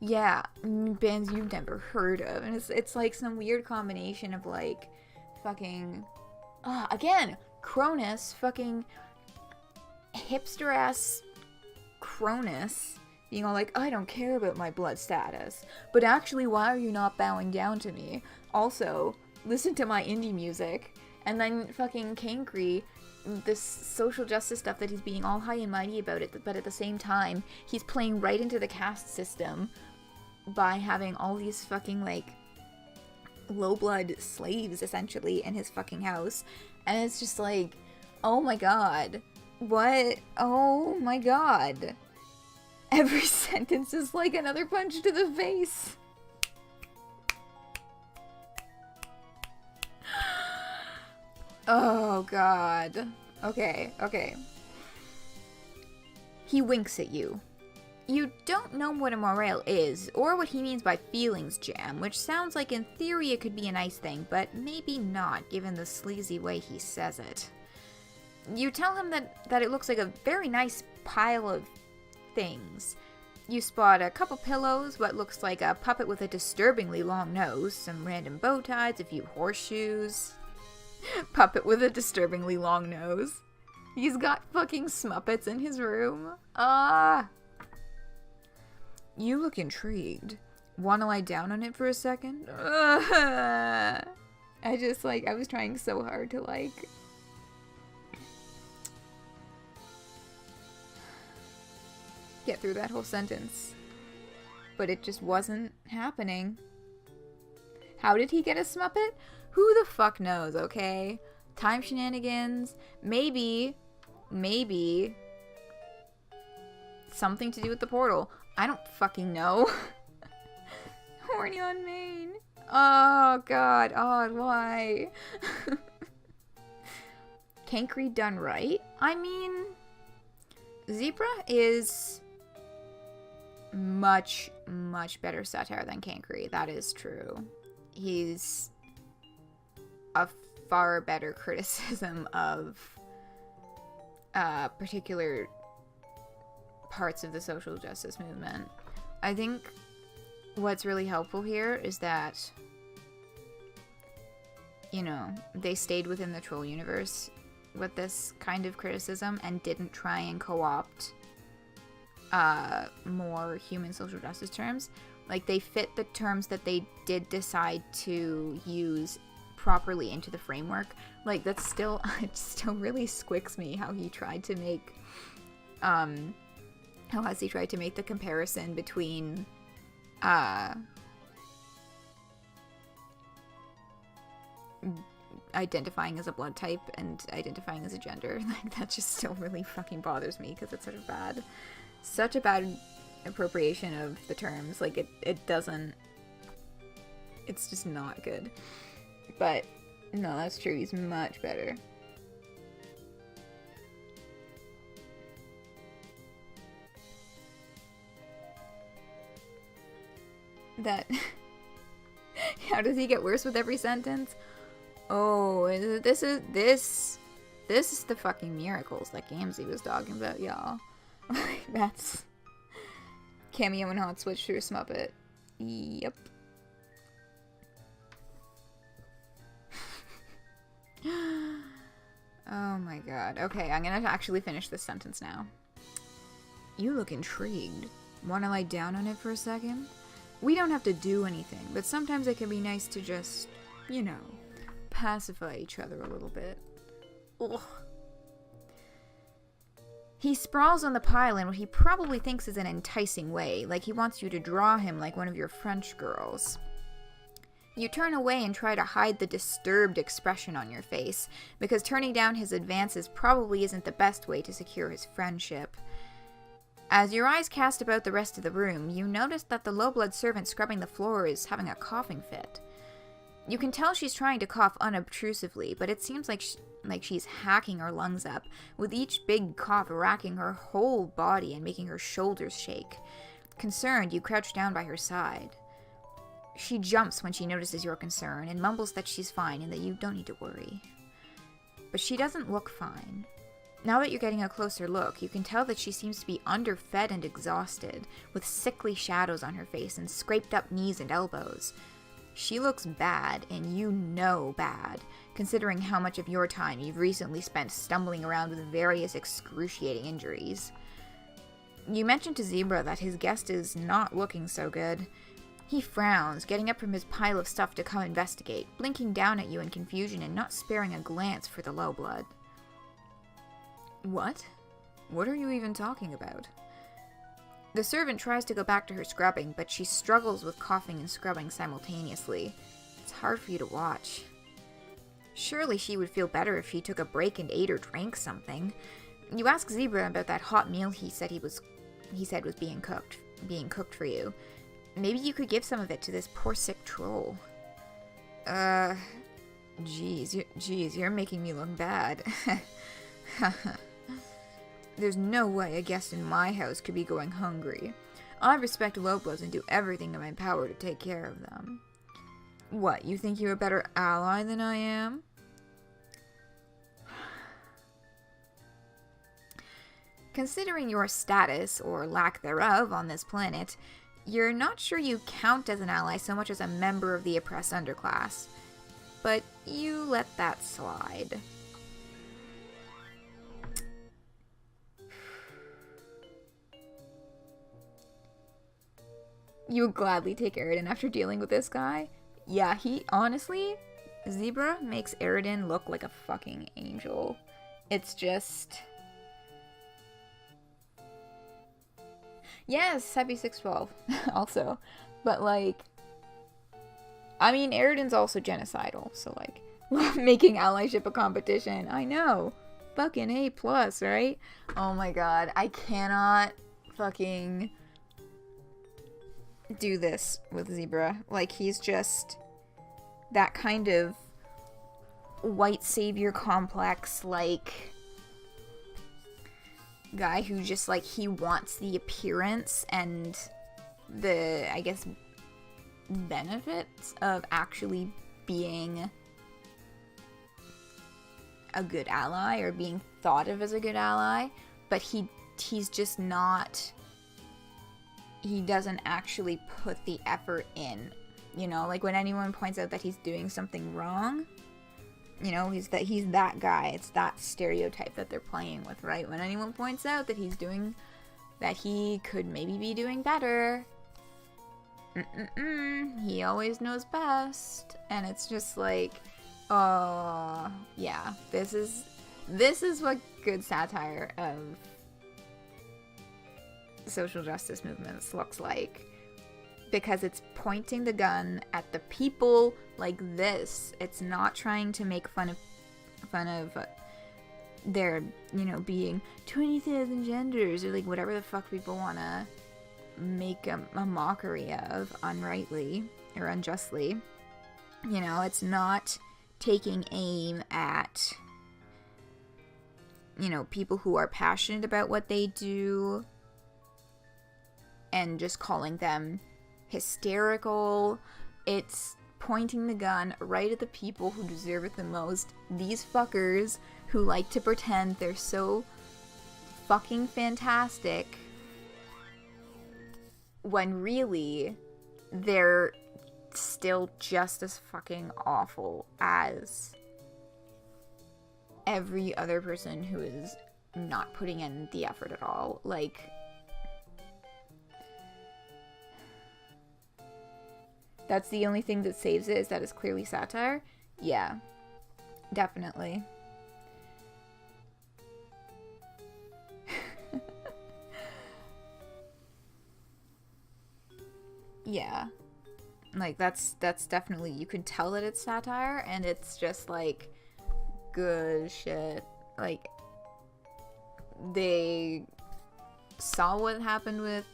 yeah, bands you've never heard of. And it's like some weird combination of, like, fucking... again, Cronus, fucking hipster-ass Cronus, being all like, I don't care about my blood status. But actually, why are you not bowing down to me? Also, listen to my indie music. And then fucking Kankri, this social justice stuff that he's being all high and mighty about it, but at the same time, he's playing right into the caste system by having all these fucking, like, low-blood slaves, essentially, in his fucking house. And it's just like, oh my god. What? Oh my god. Every sentence is like another punch to the face. Oh god. Okay. He winks at you. You don't know what a morale is, or what he means by feelings jam, which sounds like in theory it could be a nice thing, but maybe not, given the sleazy way he says it. You tell him that it looks like a very nice pile of things. You spot a couple pillows, what looks like a puppet with a disturbingly long nose, some random bow ties, a few horseshoes. Puppet with a disturbingly long nose. He's got fucking Smuppets in his room. You look intrigued. Wanna lie down on it for a second? I was trying so hard to, like... get through that whole sentence. but it just wasn't happening. How did he get a Smuppet? Who the fuck knows, okay? Time shenanigans. Maybe something to do with the portal. I don't fucking know. Horny on main. Oh god, Odd, why? Kankri done right? I mean, Zebruh is much better satire than Kankri. That is true. He's a far better criticism of particular parts of the social justice movement. I think what's really helpful here is that, you know, they stayed within the troll universe with this kind of criticism and didn't try and co-opt more human social justice terms. Like, they fit the terms that they did decide to use properly into the framework. Like, that's still, it still really squicks me how he tried to make, the comparison between, identifying as a blood type and identifying as a gender. Like, that just still really fucking bothers me because it's such a bad appropriation of the terms. Like, it doesn't, it's just not good. But no, that's true, he's much better. That how does he get worse with every sentence? Oh, this is the fucking miracles that Gamzee was talking about, y'all. That's Cameo and Hot Switch through Smuppet. Yep. Oh my god. Okay, I'm gonna actually finish this sentence now. You look intrigued. Wanna lie down on it for a second? We don't have to do anything, but sometimes it can be nice to just, you know, pacify each other a little bit. Ugh. He sprawls on the pile in what he probably thinks is an enticing way, like he wants you to draw him like one of your French girls. You turn away and try to hide the disturbed expression on your face, because turning down his advances probably isn't the best way to secure his friendship. As your eyes cast about the rest of the room, you notice that the low-blood servant scrubbing the floor is having a coughing fit. You can tell she's trying to cough unobtrusively, but it seems like she's hacking her lungs up, with each big cough racking her whole body and making her shoulders shake. Concerned, you crouch down by her side. She jumps when she notices your concern and mumbles that she's fine and that you don't need to worry. But she doesn't look fine. Now that you're getting a closer look, you can tell that she seems to be underfed and exhausted, with sickly shadows on her face and scraped up knees and elbows. She looks bad, and you know bad, considering how much of your time you've recently spent stumbling around with various excruciating injuries. You mention to Zebruh that his guest is not looking so good. He frowns, getting up from his pile of stuff to come investigate, blinking down at you in confusion and not sparing a glance for the low blood. What? What are you even talking about? The servant tries to go back to her scrubbing, but she struggles with coughing and scrubbing simultaneously. It's hard for you to watch. Surely she would feel better if she took a break and ate or drank something. You ask Zebruh about that hot meal he said was being cooked for you. Maybe you could give some of it to this poor sick troll. Jeez, you're making me look bad. There's no way a guest in my house could be going hungry. I respect lowbloods and do everything in my power to take care of them. What, you think you're a better ally than I am? Considering your status, or lack thereof, on this planet, you're not sure you count as an ally so much as a member of the oppressed underclass. But you let that slide. You would gladly take Aridin after dealing with this guy? Yeah, honestly, Zebruh makes Aridin look like a fucking angel. It's just... Yes, happy 612 also. But, like, I mean, Eridan's also genocidal, so, like, making allyship a competition. I know. Fucking A+, right? Oh my god. I cannot fucking do this with Zebruh. Like, he's just that kind of white savior complex, like, guy who just, like, he wants the appearance and the, I guess, benefits of actually being a good ally or being thought of as a good ally, but he's just not, he doesn't actually put the effort in, you know, like when anyone points out that he's doing something wrong, you know, he's that guy. It's that stereotype that they're playing with, right? When anyone points out that that he could maybe be doing better, he always knows best. And it's just like, oh, yeah, this is what good satire of social justice movements looks like. Because it's pointing the gun at the people like this. It's not trying to make fun of their, you know, being 20,000 genders or like whatever the fuck people want to make a mockery of unrightly or unjustly. You know, it's not taking aim at, you know, people who are passionate about what they do and just calling them hysterical. It's pointing the gun right at the people who deserve it the most. These fuckers who like to pretend they're so fucking fantastic when really they're still just as fucking awful as every other person who is not putting in the effort at all. Like, that's the only thing that saves it, is that it's clearly satire? Yeah, definitely. Yeah. Like, that's definitely, you can tell that it's satire, and it's just, like, good shit. Like, they saw what happened with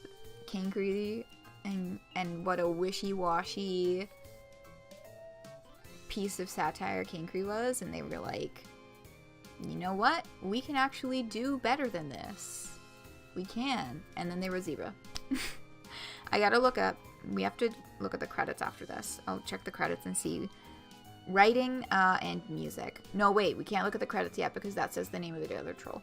Cancri, and what a wishy-washy piece of satire Cancri was, and they were like, you know what? We can actually do better than this. We can. And then there was Zebruh. I gotta we have to look at the credits after this. I'll check the credits and see. Writing, and music. No, wait, we can't look at the credits yet because that says the name of the other troll.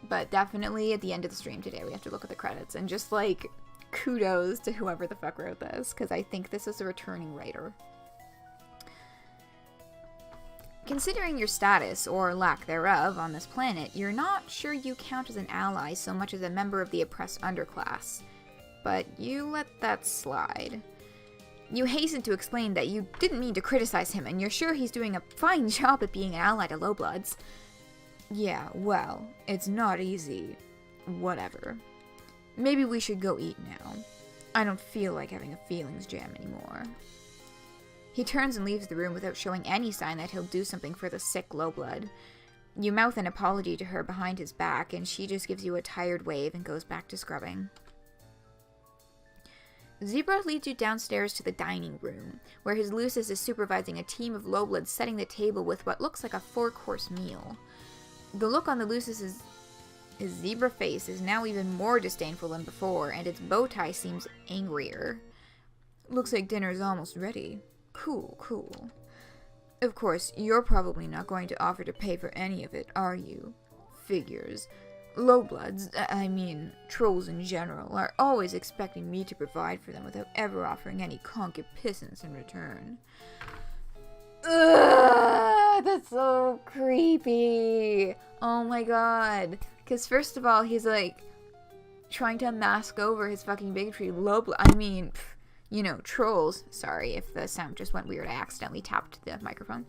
But definitely at the end of the stream today, we have to look at the credits and just, like, kudos to whoever the fuck wrote this, because I think this is a returning writer. Considering your status, or lack thereof, on this planet, you're not sure you count as an ally so much as a member of the oppressed underclass. But you let that slide. You hasten to explain that you didn't mean to criticize him, and you're sure he's doing a fine job at being an ally to lowbloods. Yeah, well, it's not easy. Whatever. Maybe we should go eat now. I don't feel like having a feelings jam anymore. He turns and leaves the room without showing any sign that he'll do something for the sick lowblood. You mouth an apology to her behind his back, and she just gives you a tired wave and goes back to scrubbing. Zebruh leads you downstairs to the dining room, where his Lucis is supervising a team of lowbloods setting the table with what looks like a 4-course meal. The look on the Lucis' Zebruh face is now even more disdainful than before, and its bow tie seems angrier. Looks like dinner's almost ready. Cool, cool. Of course, you're probably not going to offer to pay for any of it, are you? Figures. Lowbloods, I mean, trolls in general, are always expecting me to provide for them without ever offering any concupiscence in return. Ugh, that's so creepy. Oh my god. Because first of all, he's like trying to mask over his fucking bigotry. I mean, you know, trolls. Sorry if the sound just went weird. I accidentally tapped the microphone.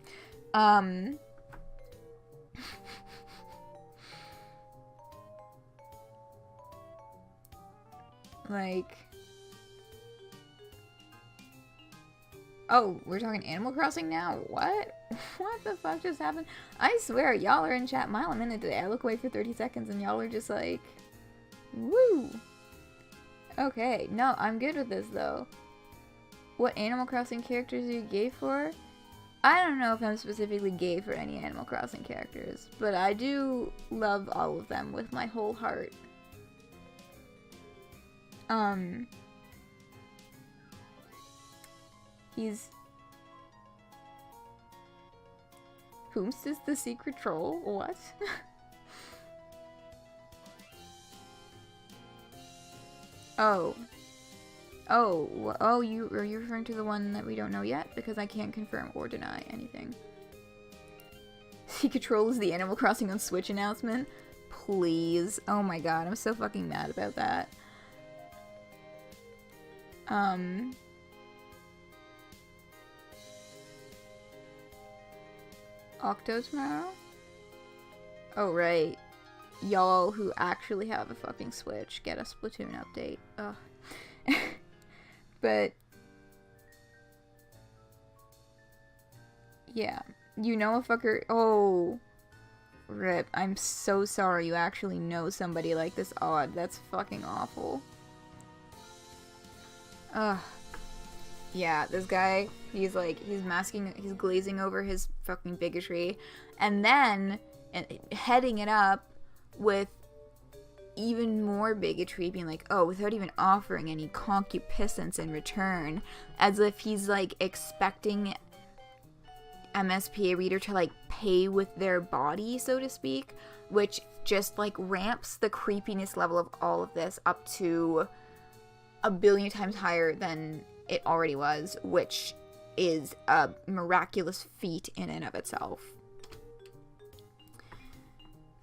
Like... Oh, we're talking Animal Crossing now? What? What the fuck just happened? I swear, y'all are in chat mile a minute today. I look away for 30 seconds and y'all are just like... Woo! Okay, no, I'm good with this though. What Animal Crossing characters are you gay for? I don't know if I'm specifically gay for any Animal Crossing characters, but I do love all of them with my whole heart. He's... Whomst is the secret troll? What? Oh. Oh, are you referring to the one that we don't know yet? Because I can't confirm or deny anything. Secret Troll is the Animal Crossing on Switch announcement? Please. Oh my god, I'm so fucking mad about that. Octo tomorrow? Oh, right. Y'all who actually have a fucking Switch get a Splatoon update. Ugh. But yeah, you know a fucker. Oh, rip. I'm so sorry you actually know somebody like this odd. That's fucking awful. Ugh. Yeah, this guy, he's glazing over his fucking bigotry, and then heading it up with even more bigotry, being like, oh, without even offering any concupiscence in return, as if he's like expecting MSPA reader to like pay with their body, so to speak, which just like ramps the creepiness level of all of this up to a billion times higher than it already was, which is a miraculous feat in and of itself.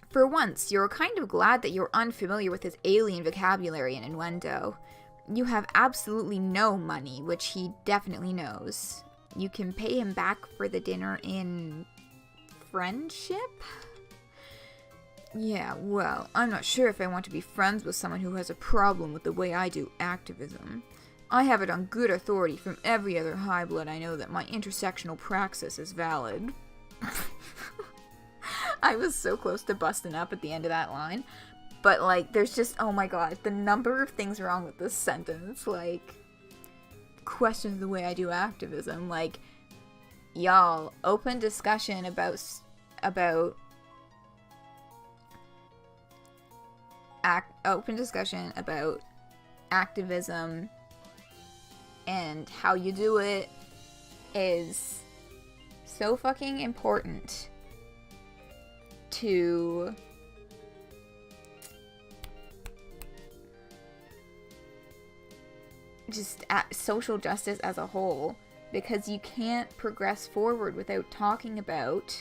For once, you're kind of glad that you're unfamiliar with his alien vocabulary and innuendo. You have absolutely no money, which he definitely knows. You can pay him back for the dinner in... friendship? Yeah, well, I'm not sure if I want to be friends with someone who has a problem with the way I do activism. I have it on good authority from every other highblood I know that my intersectional praxis is valid. I was so close to busting up at the end of that line. But, like, there's just, oh my god, the number of things wrong with this sentence. Like, questions the way I do activism. Like, y'all, open discussion about activism and how you do it is so fucking important to just social justice as a whole, because you can't progress forward without talking about,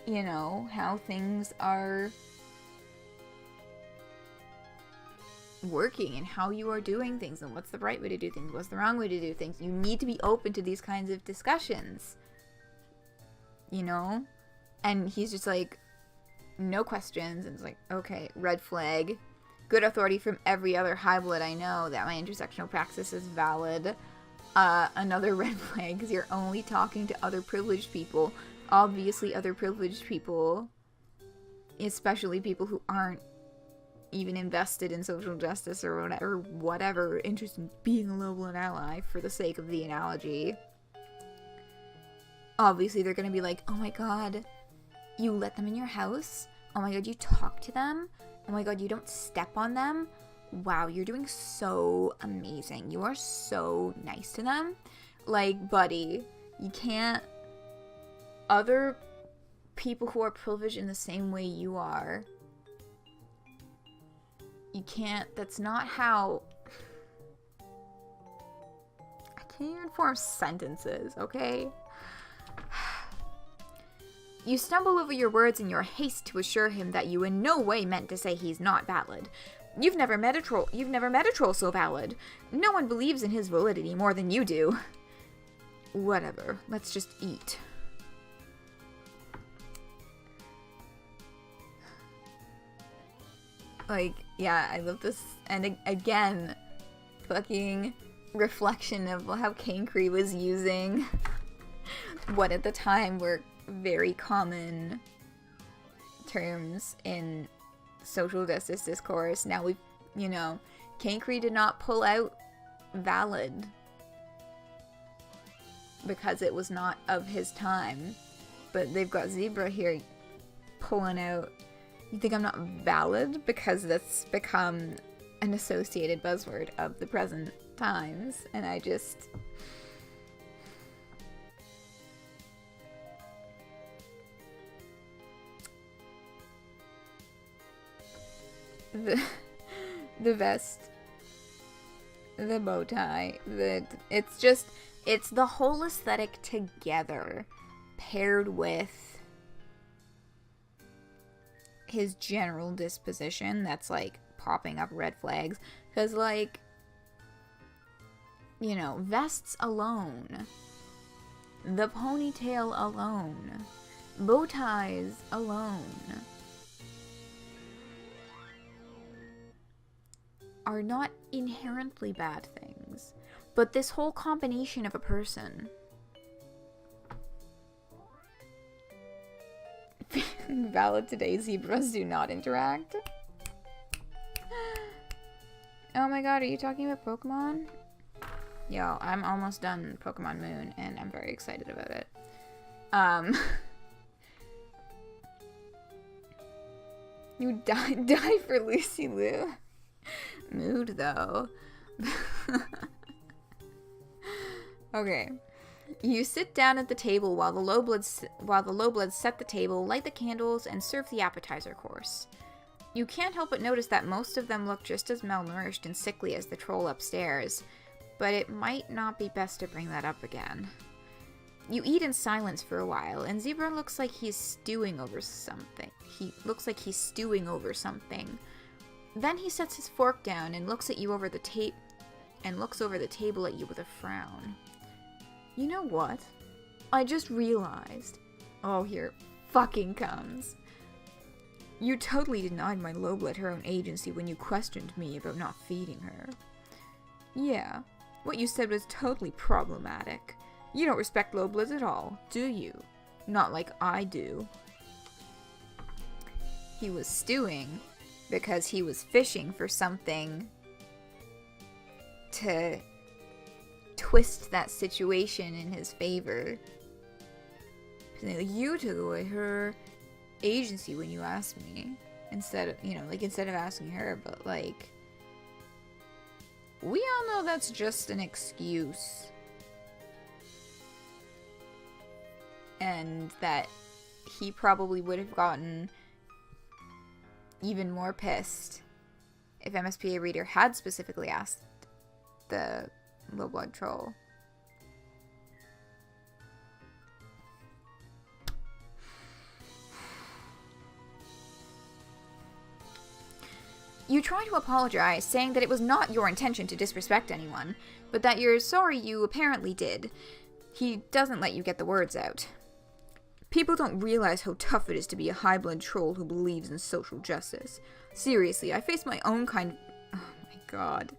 you know, how things are working and how you are doing things and what's the right way to do things, what's the wrong way to do things. You need to be open to these kinds of discussions, you know? And he's just like, no questions, and it's like, okay, red flag. Good authority from every other highblood I know that my intersectional praxis is valid. Another red flag, because you're only talking to other privileged people. Obviously other privileged people, especially people who aren't even invested in social justice or whatever, interested in being a low-blood ally for the sake of the analogy. Obviously they're gonna be like, oh my god, you let them in your house? Oh my god, you talk to them? Oh my god, you don't step on them? Wow, you're doing so amazing. You are so nice to them. Like, buddy, you can't... Other people who are privileged in the same way you are, you can't... That's not how... I can't even form sentences, okay? You stumble over your words in your haste to assure him that you in no way meant to say he's not valid. You've never met a troll so valid. No one believes in his validity more than you do. Whatever. Let's just eat. Like, yeah, I love this. And again, fucking reflection of how Cancri was using what at the time were very common terms in social justice discourse. Now we've, you know, Cancri did not pull out valid because it was not of his time. But they've got Zebruh here pulling out, you think I'm not valid? Because that's become an associated buzzword of the present times. And I just... The vest, the bow tie, it's the whole aesthetic together, paired with his general disposition that's, like, popping up red flags. Because, like, you know, vests alone, the ponytail alone, bow ties alone are not inherently bad things. But this whole combination of a person... Valid today, zebras do not interact. Oh my god, are you talking about Pokemon? Yo, I'm almost done Pokemon Moon, and I'm very excited about it. You die for Lucy Lou. Mood, though. Okay. You sit down at the table while the Lowbloods set the table, light the candles, and serve the appetizer course. You can't help but notice that most of them look just as malnourished and sickly as the troll upstairs, but it might not be best to bring that up again. You eat in silence for a while, and Zebruh looks like he's stewing over something. Then he sets his fork down and looks at you over the table at you with a frown. You know what? I just realized. Oh, here it fucking comes. You totally denied my Lowblood her own agency when you questioned me about not feeding her. Yeah, what you said was totally problematic. You don't respect Lowbloods at all, do you? Not like I do. He was stewing because he was fishing for something to twist that situation in his favor. You took away her agency when you asked me. Instead of asking her, but like, we all know that's just an excuse. And that he probably would have gotten even more pissed if MSPA Reader had specifically asked the Lowblood troll. You try to apologize, saying that it was not your intention to disrespect anyone, but that you're sorry you apparently did. He doesn't let you get the words out. People don't realize how tough it is to be a high-blood troll who believes in social justice. Seriously, I face my own kind of... Oh my god.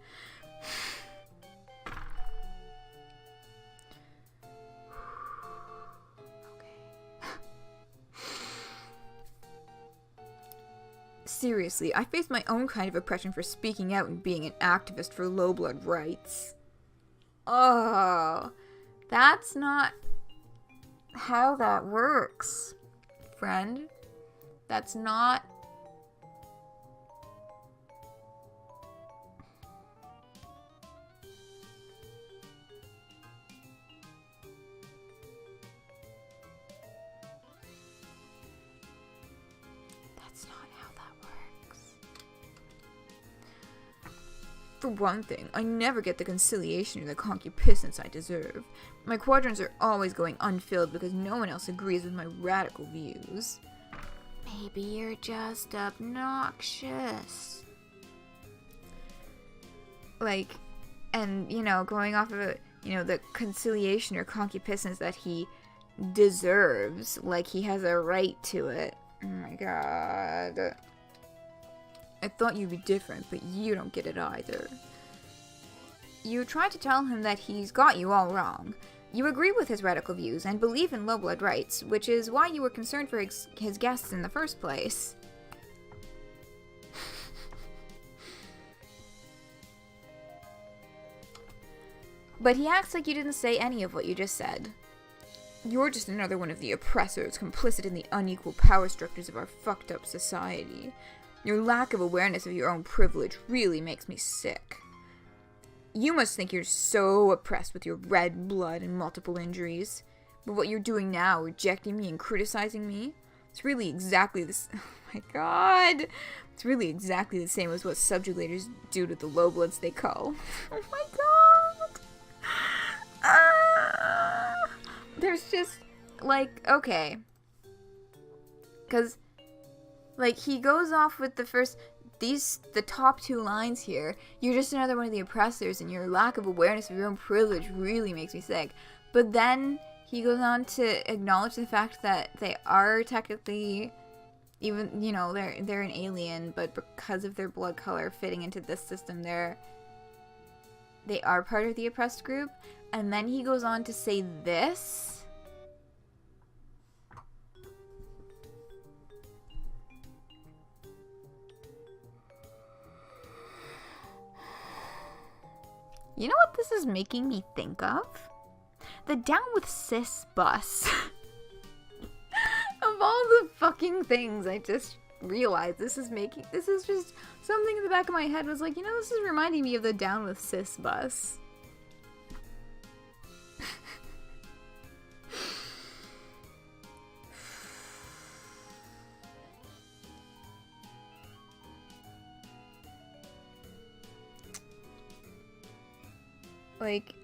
Seriously, I face my own kind of oppression for speaking out and being an activist for Lowblood rights. Oh, that's not how that works, friend. That's not... For one thing, I never get the conciliation or the concupiscence I deserve. My quadrants are always going unfilled because no one else agrees with my radical views. Maybe you're just obnoxious. Like, and, you know, going off of, the conciliation or concupiscence that he deserves, like he has a right to it. Oh my god. I thought you'd be different, but you don't get it either. You try to tell him that he's got you all wrong. You agree with his radical views and believe in low-blood rights, which is why you were concerned for his guests in the first place. But he acts like you didn't say any of what you just said. You're just another one of the oppressors, complicit in the unequal power structures of our fucked up society. Your lack of awareness of your own privilege really makes me sick. You must think you're so oppressed with your red blood and multiple injuries. But what you're doing now, rejecting me and criticizing me, it's really exactly this. Oh my god! It's really exactly the same as what subjugators do to the lowbloods they cull. Oh my god! There's just, like, okay. Because, like, he goes off with the top two lines here. You're just another one of the oppressors, and your lack of awareness of your own privilege really makes me sick. But then he goes on to acknowledge the fact that they are technically, even, you know, they're an alien, but because of their blood color fitting into this system, they are part of the oppressed group. And then he goes on to say this. You know what this is making me think of? The Down with Cis bus. Of all the fucking things I just realized, this is just something in the back of my head was like, you know, this is reminding me of the Down with Cis bus. Like,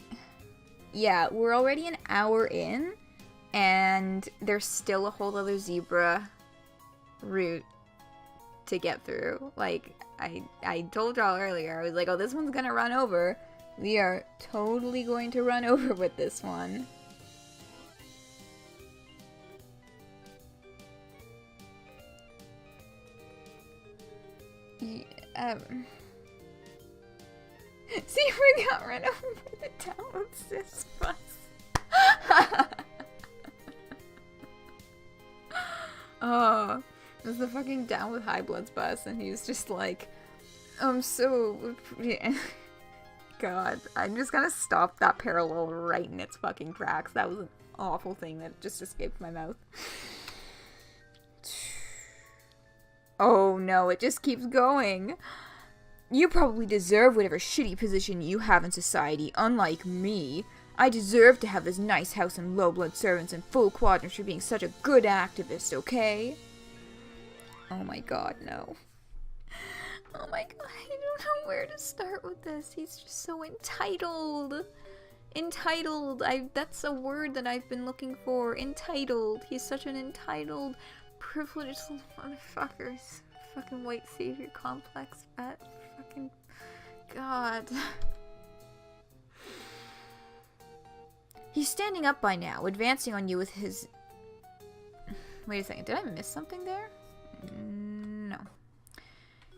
yeah, we're already an hour in, and there's still a whole other zebra route to get through. Like, I told y'all earlier, I was like, oh, this one's gonna run over. We are totally going to run over with this one. See, we got run over by the Down with Cis bus. Oh, it was the fucking Down with High Bloods bus, and he was just like, so... God, I'm just gonna stop that parallel right in its fucking tracks. That was an awful thing that just escaped my mouth. Oh no, it just keeps going. You probably deserve whatever shitty position you have in society, unlike me. I deserve to have this nice house and low-blood servants and full quadrants for being such a good activist, okay? Oh my god, no. Oh my god, I don't know where to start with this. He's just so entitled. Entitled. That's a word that I've been looking for. Entitled. He's such an entitled, privileged little motherfucker. Fucking white savior complex, fat fucking god. He's standing up by now, advancing on you with his... Wait a second, did I miss something there? No.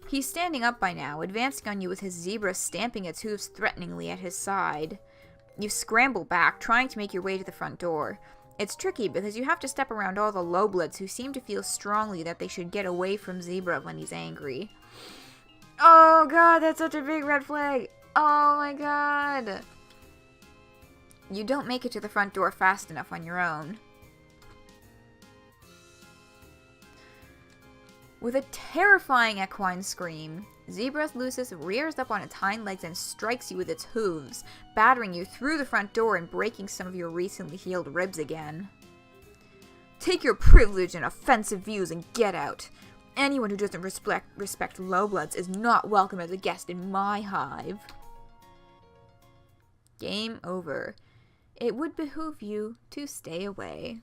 He's standing up by now, advancing on you with his zebra stamping its hooves threateningly at his side. You scramble back, trying to make your way to the front door. It's tricky because you have to step around all the lowbloods who seem to feel strongly that they should get away from Zebruh when he's angry. Oh god, that's such a big red flag! Oh my god! You don't make it to the front door fast enough on your own. With a terrifying equine scream, Zebruh Lucis rears up on its hind legs and strikes you with its hooves, battering you through the front door and breaking some of your recently healed ribs again. Take your privilege and offensive views and get out. Anyone who doesn't respect lowbloods is not welcome as a guest in my hive. Game over. It would behoove you to stay away.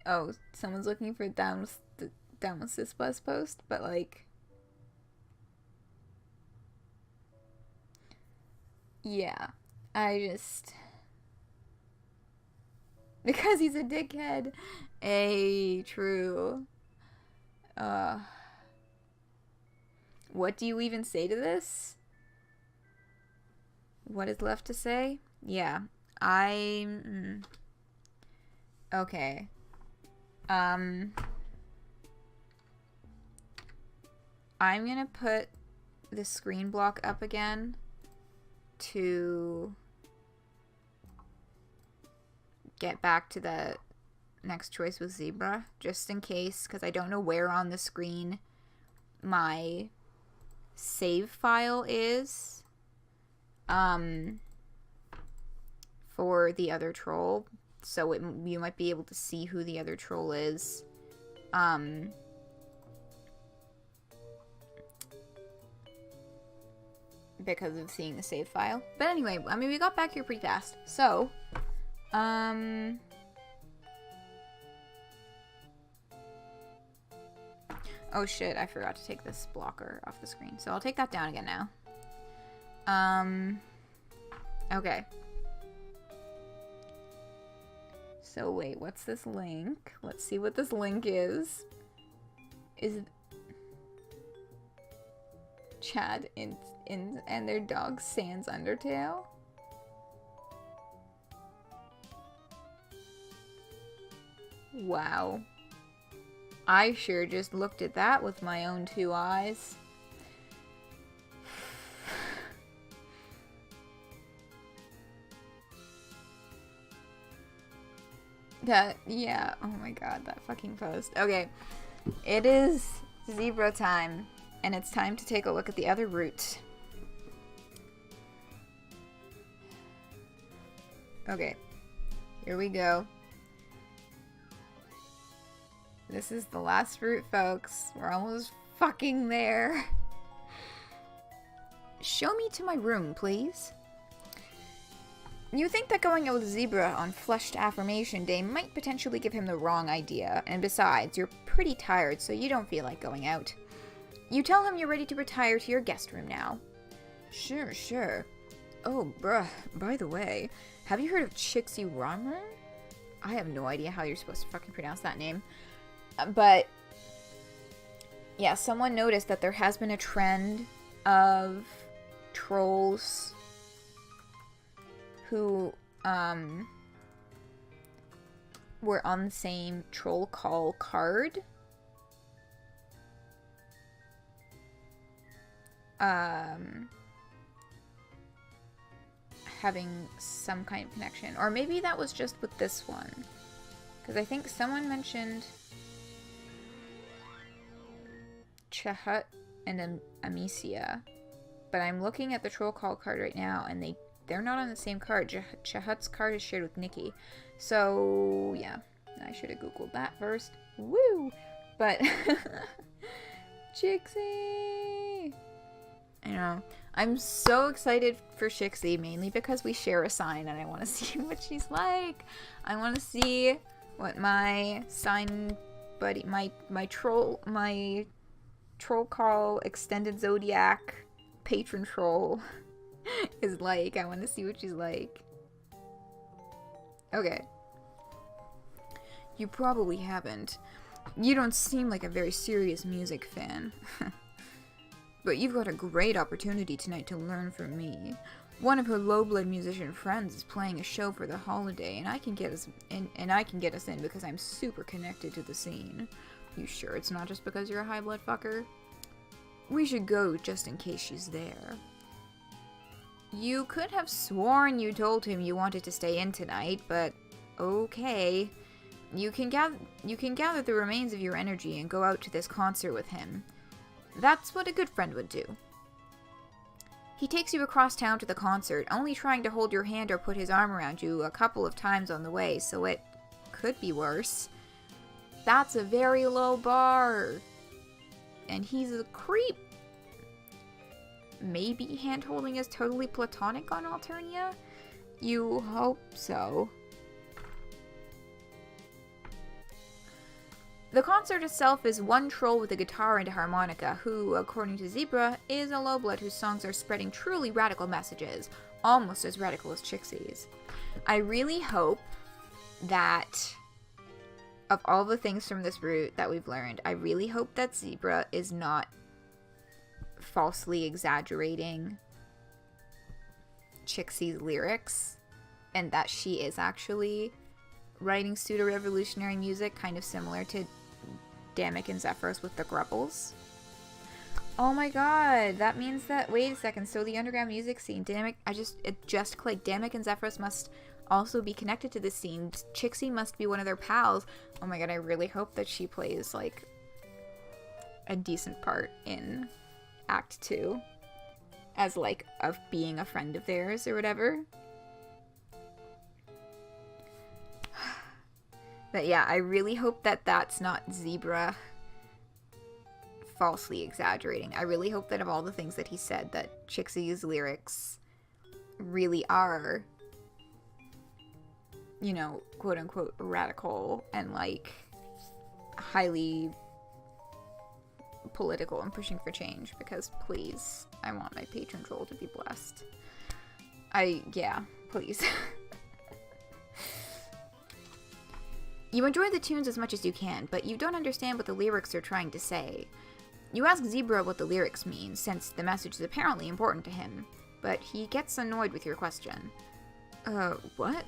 Oh, someone's looking for down with Cis bus post, but like, Yeah. I just... Because he's a dickhead. True. What do you even say to this? What is left to say? Yeah. Okay. I'm gonna put the screen block up again to get back to the next choice with Zebruh, just in case, because I don't know where on the screen my save file is for the other troll, so you might be able to see who the other troll is because of seeing the save file. But anyway, I mean, we got back here pretty fast, so oh shit, I forgot to take this blocker off the screen. So I'll take that down again now. Okay. So wait, what's this link? Let's see what this link is. Is it Chad and their dog Sans Undertale? Wow. I sure just looked at that with my own 2 eyes. Yeah, oh my god, that fucking post. Okay, it is Zebruh time, and it's time to take a look at the other route. Okay, here we go. This is the last route, folks. We're almost fucking there. Show me to my room, please. You think that going out with Zebruh on Flushed Affirmation Day might potentially give him the wrong idea, and besides, you're pretty tired, so you don't feel like going out. You tell him you're ready to retire to your guest room now. Sure. Oh, bruh, by the way, have you heard of Chixie Rammer? I have no idea how you're supposed to fucking pronounce that name. But, yeah, someone noticed that there has been a trend of trolls who, were on the same troll call card. Having some kind of connection. Or maybe that was just with this one. Because I think someone mentioned Chahut and Amicia. But I'm looking at the troll call card right now, and they're not on the same card. Chahut's card is shared with Nikki. So, yeah. I should have googled that first. Woo! But, Chixie! I know. I'm so excited for Chixie, mainly because we share a sign, and I want to see what she's like. I want to see what my sign buddy, my troll call extended zodiac patron troll is like. I want to see what she's like. Okay. You probably haven't. You don't seem like a very serious music fan. But you've got a great opportunity tonight to learn from me. One of her low-blood musician friends is playing a show for the holiday, and I can get us in because I'm super connected to the scene. You sure it's not just because you're a high-blood fucker? We should go just in case she's there. You could have sworn you told him you wanted to stay in tonight, but okay. You can gather the remains of your energy and go out to this concert with him. That's what a good friend would do. He takes you across town to the concert, only trying to hold your hand or put his arm around you a couple of times on the way, so it could be worse. That's a very low bar. And he's a creep. Maybe hand-holding is totally platonic on Alternia? You hope so. The concert itself is one troll with a guitar and a harmonica, who, according to Zebruh, is a lowblood whose songs are spreading truly radical messages. almost as radical as Chixie's. I really hope that of all the things from this route that we've learned, I really hope that Zebruh is not falsely exaggerating Chixie's lyrics, and that she is actually writing pseudo-revolutionary music, kind of similar to Damek and Zephyros with the Grubbles. Oh my god, that means that, wait a second, so the underground music scene, it just clicked, Damek and Zephyros must also be connected to this scene. Chixie must be one of their pals. Oh my god, I really hope that she plays, like, a decent part in Act 2. As, like, of being a friend of theirs or whatever. But yeah, I really hope that that's not Zebruh falsely exaggerating. I really hope that of all the things that he said, that Chixie's lyrics really are, you know, quote-unquote radical and, like, highly political and pushing for change, because please, I want my patron troll to be blessed. Yeah, please. You enjoy the tunes as much as you can, but you don't understand what the lyrics are trying to say. You ask Zebruh what the lyrics mean, since the message is apparently important to him, but he gets annoyed with your question. What?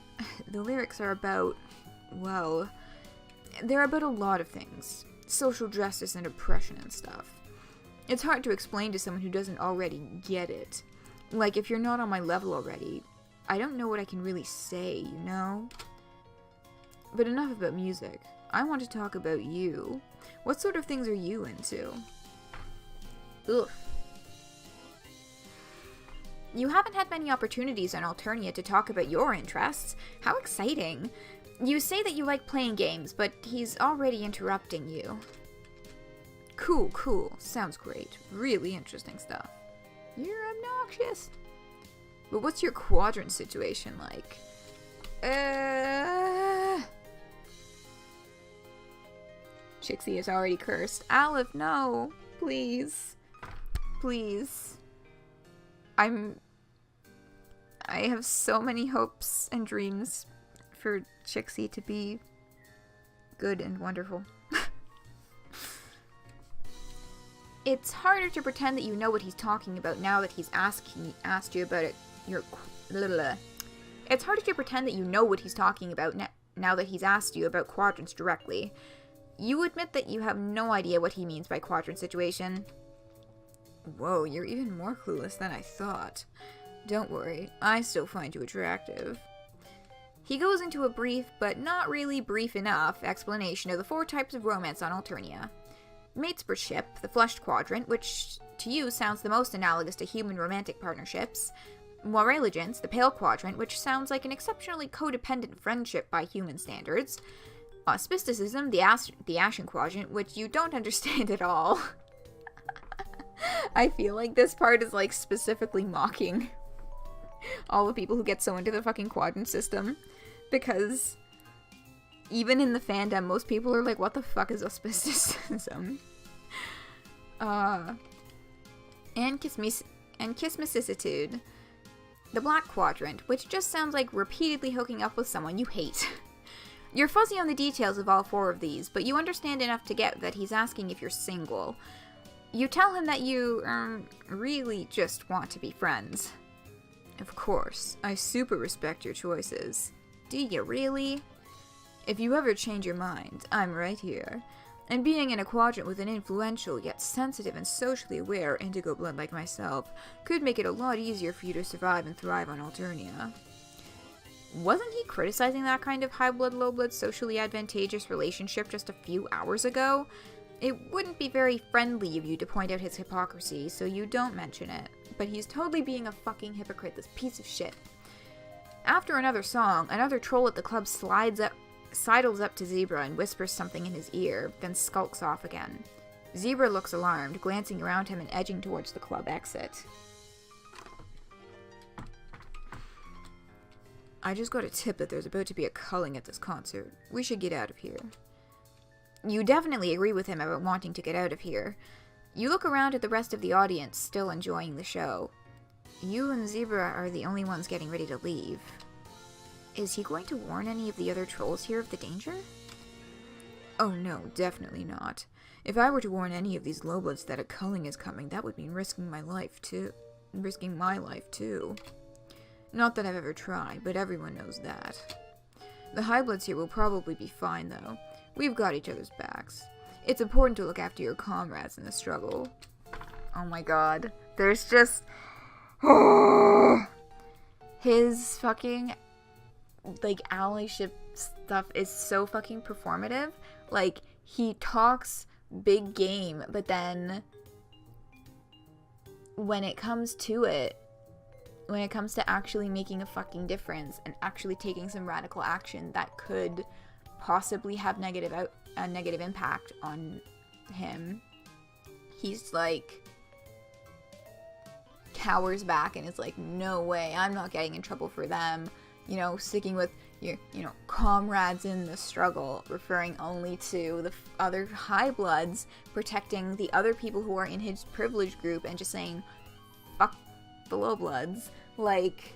The lyrics are about, well, they're about a lot of things. Social justice and oppression and stuff. It's hard to explain to someone who doesn't already get it. Like, if you're not on my level already, I don't know what I can really say, you know? But enough about music. I want to talk about you. What sort of things are you into? Ugh. You haven't had many opportunities on Alternia to talk about your interests. How exciting. You say that you like playing games, but he's already interrupting you. Cool. Sounds great. Really interesting stuff. You're obnoxious. But what's your quadrant situation like? Chixie is already cursed. Aleph, no. Please. Please. I have so many hopes and dreams for Chixie to be good and wonderful. It's harder to pretend that you know what he's talking about now that he's asked you about it. It's harder to pretend that you know what he's talking about now that he's asked you about quadrants directly. You admit that you have no idea what he means by quadrant situation. Whoa, you're even more clueless than I thought. Don't worry, I still find you attractive. He goes into a brief, but not really brief enough, explanation of the 4 types of romance on Alternia. Matespership, the flushed quadrant, which to you sounds the most analogous to human romantic partnerships. Moiraligence, the pale quadrant, which sounds like an exceptionally codependent friendship by human standards. Auspisticism, the ashen quadrant, which you don't understand at all. I feel like this part is, like, specifically mocking all the people who get so into the fucking quadrant system, because even in the fandom, most people are like, what the fuck is auspisticism? And kismicitude, the black quadrant, which just sounds like repeatedly hooking up with someone you hate. You're fuzzy on the details of all 4 of these, but you understand enough to get that he's asking if you're single. You tell him that you, really just want to be friends. Of course, I super respect your choices. Do you really? If you ever change your mind, I'm right here. And being in a quadrant with an influential, yet sensitive and socially aware indigo blood like myself could make it a lot easier for you to survive and thrive on Alternia. Wasn't he criticizing that kind of high blood, low blood, socially advantageous relationship just a few hours ago? It wouldn't be very friendly of you to point out his hypocrisy, so you don't mention it. But he's totally being a fucking hypocrite, this piece of shit. After another song, another troll at the club sidles up to Zebruh and whispers something in his ear, then skulks off again. Zebruh looks alarmed, glancing around him and edging towards the club exit. I just got a tip that there's about to be a culling at this concert. We should get out of here. You definitely agree with him about wanting to get out of here. You look around at the rest of the audience, still enjoying the show. You and Zebruh are the only ones getting ready to leave. Is he going to warn any of the other trolls here of the danger? Oh no, definitely not. If I were to warn any of these lowbloods that a culling is coming, that would mean risking my life too. Not that I've ever tried, but everyone knows that. The highbloods here will probably be fine, though. We've got each other's backs. It's important to look after your comrades in the struggle. Oh my god. There's just... his fucking, like, allyship stuff is so fucking performative. Like, he talks big game, but then when it comes to it, when it comes to actually making a fucking difference and actually taking some radical action that could possibly have a negative impact on him, he's like cowers back and is like, no way, I'm not getting in trouble for them, you know, sticking with your, you know, comrades in the struggle, referring only to the other high bloods, protecting the other people who are in his privilege group, and just saying, fuck the low bloods. Like,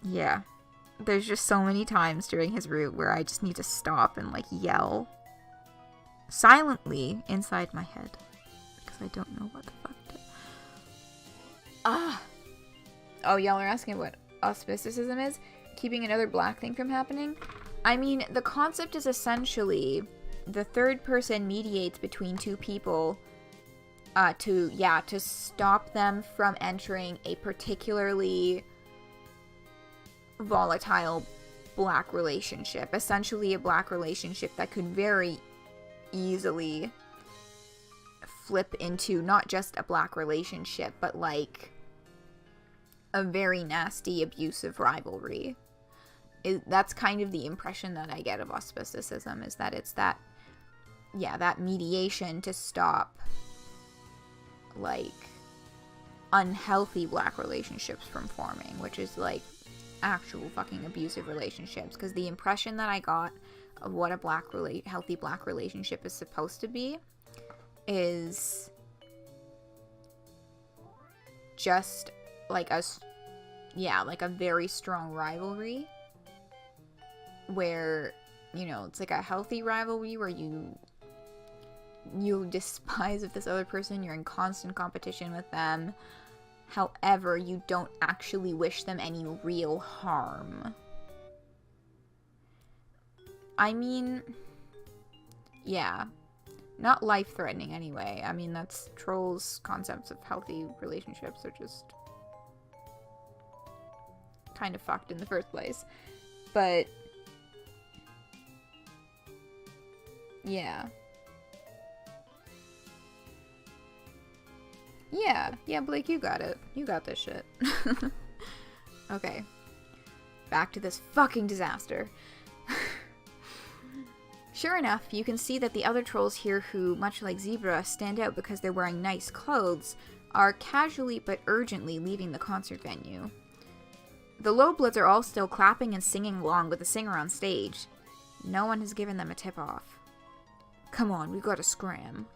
yeah, there's just so many times during his route where I just need to stop and, like, yell silently inside my head because I don't know what the fuck to... Oh, y'all are asking what auspicicism is? Keeping another black thing from happening? I mean, the concept is essentially the third person mediates between two people to stop them from entering a particularly volatile black relationship. Essentially a black relationship that could very easily flip into not just a black relationship, but like a very nasty, abusive rivalry. That's kind of the impression that I get of auspicicism, is that it's that, yeah, that mediation to stop, like, unhealthy black relationships from forming, which is, like, actual fucking abusive relationships. Because the impression that I got of what a healthy black relationship is supposed to be is just, like, a very strong rivalry, where, you know, it's like a healthy rivalry where you despise of this other person, you're in constant competition with them, however, you don't actually wish them any real harm. I mean, yeah, not life-threatening anyway. I mean, that's trolls' concepts of healthy relationships are just kind of fucked in the first place. But yeah. Yeah, Blake, you got it. You got this shit. Okay. Back to this fucking disaster. Sure enough, you can see that the other trolls here who, much like Zebruh, stand out because they're wearing nice clothes, are casually but urgently leaving the concert venue. The lowbloods are all still clapping and singing along with the singer on stage. No one has given them a tip-off. Come on, we've got to scram.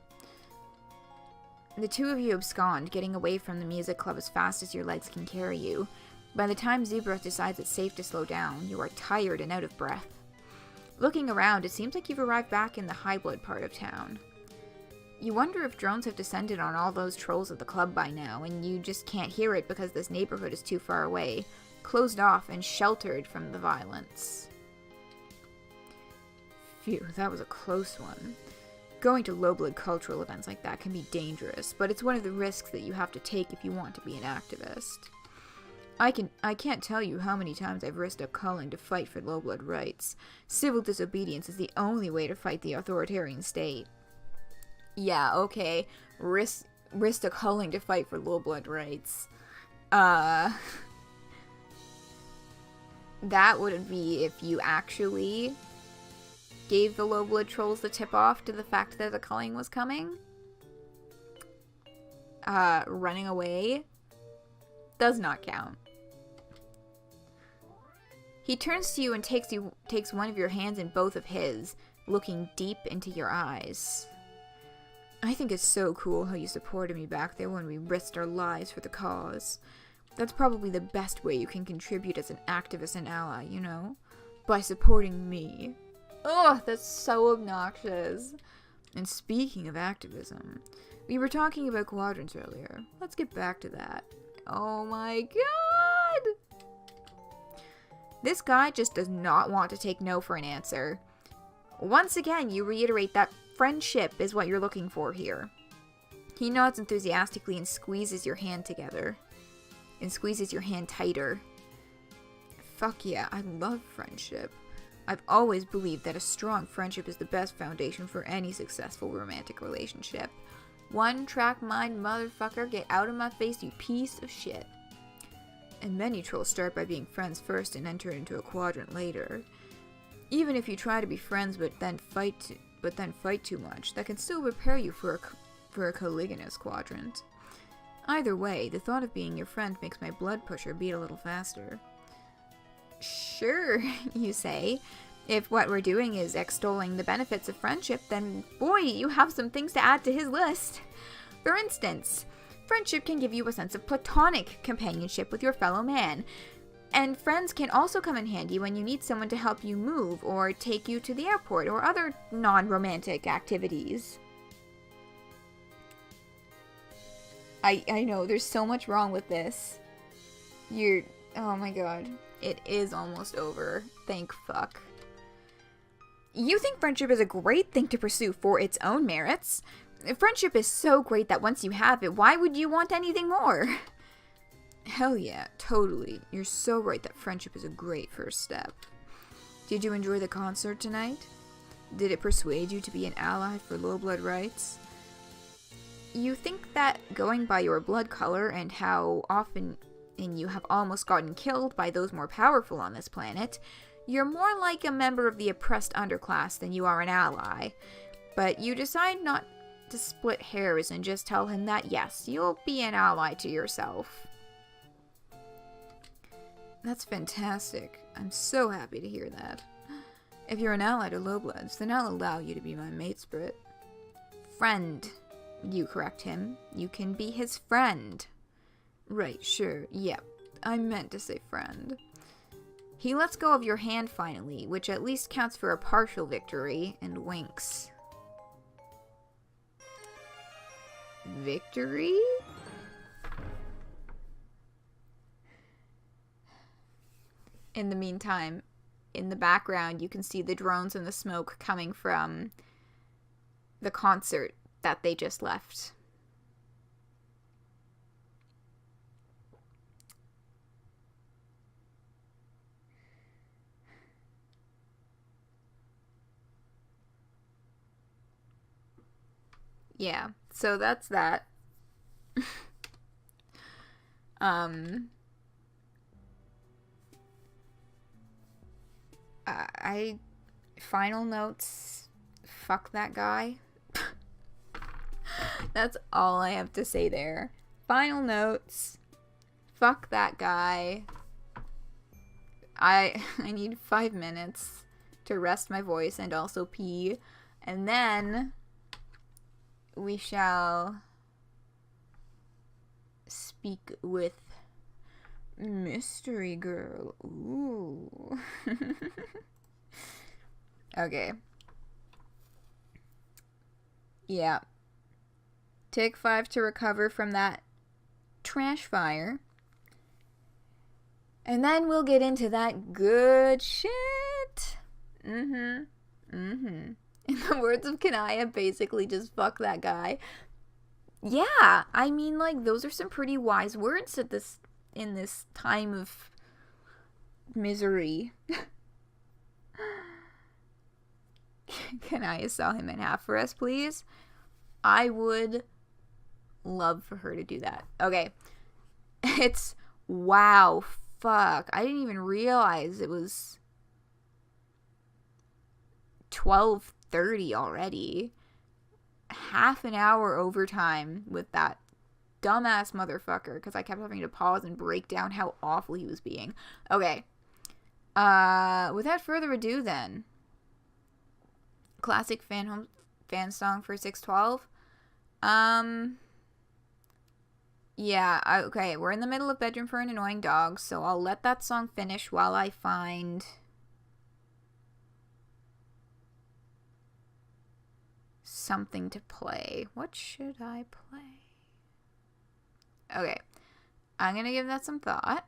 The two of you abscond, getting away from the music club as fast as your legs can carry you. By the time Zebruh decides it's safe to slow down, you are tired and out of breath. Looking around, it seems like you've arrived back in the Highblood part of town. You wonder if drones have descended on all those trolls at the club by now, and you just can't hear it because this neighborhood is too far away, closed off and sheltered from the violence. Phew, that was a close one. Going to lowblood cultural events like that can be dangerous, but it's one of the risks that you have to take if you want to be an activist. I can't tell you how many times I've risked a culling to fight for lowblood rights. Civil disobedience is the only way to fight the authoritarian state. Yeah, okay. Risk a culling to fight for lowblood rights. That would be if you actually gave the lowblood trolls the tip-off to the fact that the culling was coming. Running away does not count. He turns to you and takes one of your hands in both of his, looking deep into your eyes. I think it's so cool how you supported me back there when we risked our lives for the cause. That's probably the best way you can contribute as an activist and ally, you know? By supporting me. Ugh, that's so obnoxious. And speaking of activism, we were talking about quadrants earlier. Let's get back to that. Oh my god! This guy just does not want to take no for an answer. Once again, you reiterate that friendship is what you're looking for here. He nods enthusiastically and squeezes your hand together. And squeezes your hand tighter. Fuck yeah, I love friendship. I've always believed that a strong friendship is the best foundation for any successful romantic relationship. One track mind motherfucker, get out of my face, you piece of shit. And many trolls start by being friends first and enter into a quadrant later. Even if you try to be friends but then fight too much, that can still prepare you for a colligonous quadrant. Either way, the thought of being your friend makes my blood pusher beat a little faster. Sure, you say. If what we're doing is extolling the benefits of friendship, then boy, you have some things to add to his list. For instance, friendship can give you a sense of platonic companionship with your fellow man. And friends can also come in handy when you need someone to help you move or take you to the airport or other non-romantic activities. I know, there's so much wrong with this. Oh my god. It is almost over. Thank fuck. You think friendship is a great thing to pursue for its own merits. Friendship is so great that once you have it, why would you want anything more? Hell yeah, totally. You're so right that friendship is a great first step. Did you enjoy the concert tonight? Did it persuade you to be an ally for low blood rights? You think that going by your blood color and how often you have almost gotten killed by those more powerful on this planet, you're more like a member of the oppressed underclass than you are an ally. But you decide not to split hairs and just tell him that yes, you'll be an ally to yourself. That's fantastic. I'm so happy to hear that. If you're an ally to lowbloods, then I'll allow you to be my mate spirit. Friend, you correct him. You can be his friend. Right, sure, yep. I meant to say friend. He lets go of your hand finally, which at least counts for a partial victory, and winks. Victory? In the meantime, in the background, you can see the drones and the smoke coming from the concert that they just left. Yeah, so that's that. Final notes, fuck that guy. That's all I have to say there. Final notes, fuck that guy. I need 5 minutes to rest my voice and also pee, and then we shall speak with Mystery Girl. Ooh. Okay. Yeah. Take 5 to recover from that trash fire. And then we'll get into that good shit. In the words of Kanaya, basically just fuck that guy. Yeah, I mean, like, those are some pretty wise words at in this time of misery. Kanaya saw him in half for us, please. I would love for her to do that. Okay. It's, wow, fuck. I didn't even realize it was 12:30 already. Half an hour overtime with that dumbass motherfucker because I kept having to pause and break down how awful he was being. Okay. Without further ado then. Classic fan song for 612. Yeah, okay, we're in the middle of Bedroom for an Annoying Dog, so I'll let that song finish while I find something to play. What should I play? Okay, I'm gonna give that some thought.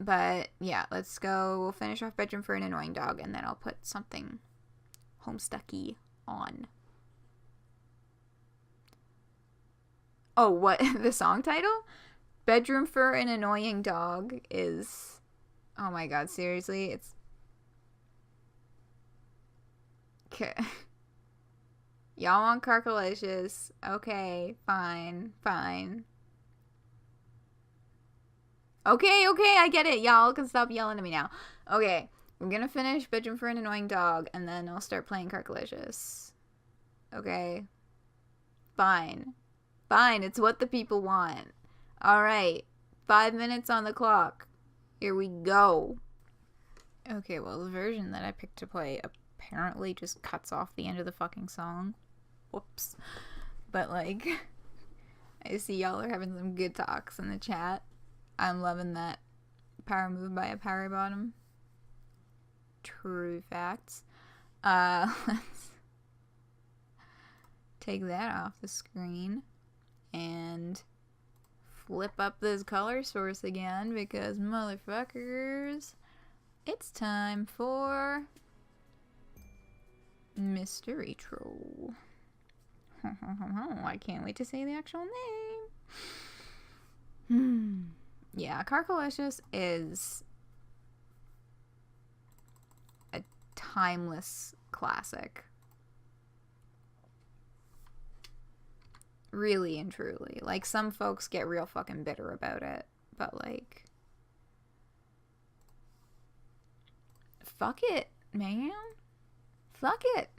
But yeah, let's go. We'll finish off Bedroom for an Annoying Dog, and then I'll put something Homestucky on. Oh, what? The song title? Bedroom for an Annoying Dog is... Oh my god, seriously? It's... Okay. Y'all want Carcolicious. Okay, fine, fine. Okay, I get it. Y'all can stop yelling at me now. Okay, we're gonna finish Bedroom for an Annoying Dog, and then I'll start playing Carcolicious. Okay? Fine. Fine, it's what the people want. Alright, 5 minutes on the clock. Here we go. Okay, well, the version that I picked to play apparently just cuts off the end of the fucking song. Whoops. But, like, I see y'all are having some good talks in the chat. I'm loving that power move by a power bottom. True facts. Let's take that off the screen and flip up this color source again, because motherfuckers, it's time for Mystery Troll. I can't wait to say the actual name. Yeah, Carcolicious is a timeless classic. Really and truly. Like, some folks get real fucking bitter about it, but, like, fuck it, man. Fuck it.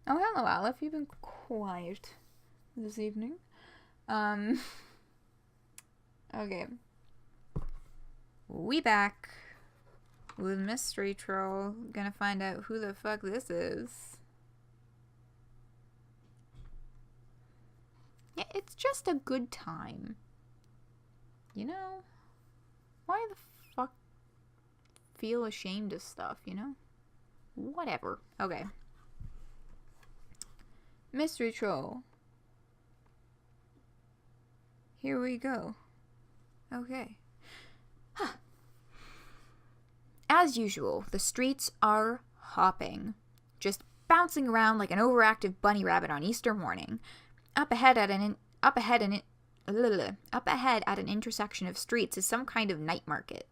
Oh, hello, Aleph. You've been quiet this evening. Okay. We back with Mystery Troll. Gonna find out who the fuck this is. Yeah, it's just a good time. You know? Why the fuck feel ashamed of stuff, you know? Whatever. Okay. Mystery Troll. Here we go. Okay. Huh. As usual, the streets are hopping. Just bouncing around like an overactive bunny rabbit on Easter morning. Up ahead at an intersection of streets is some kind of night market.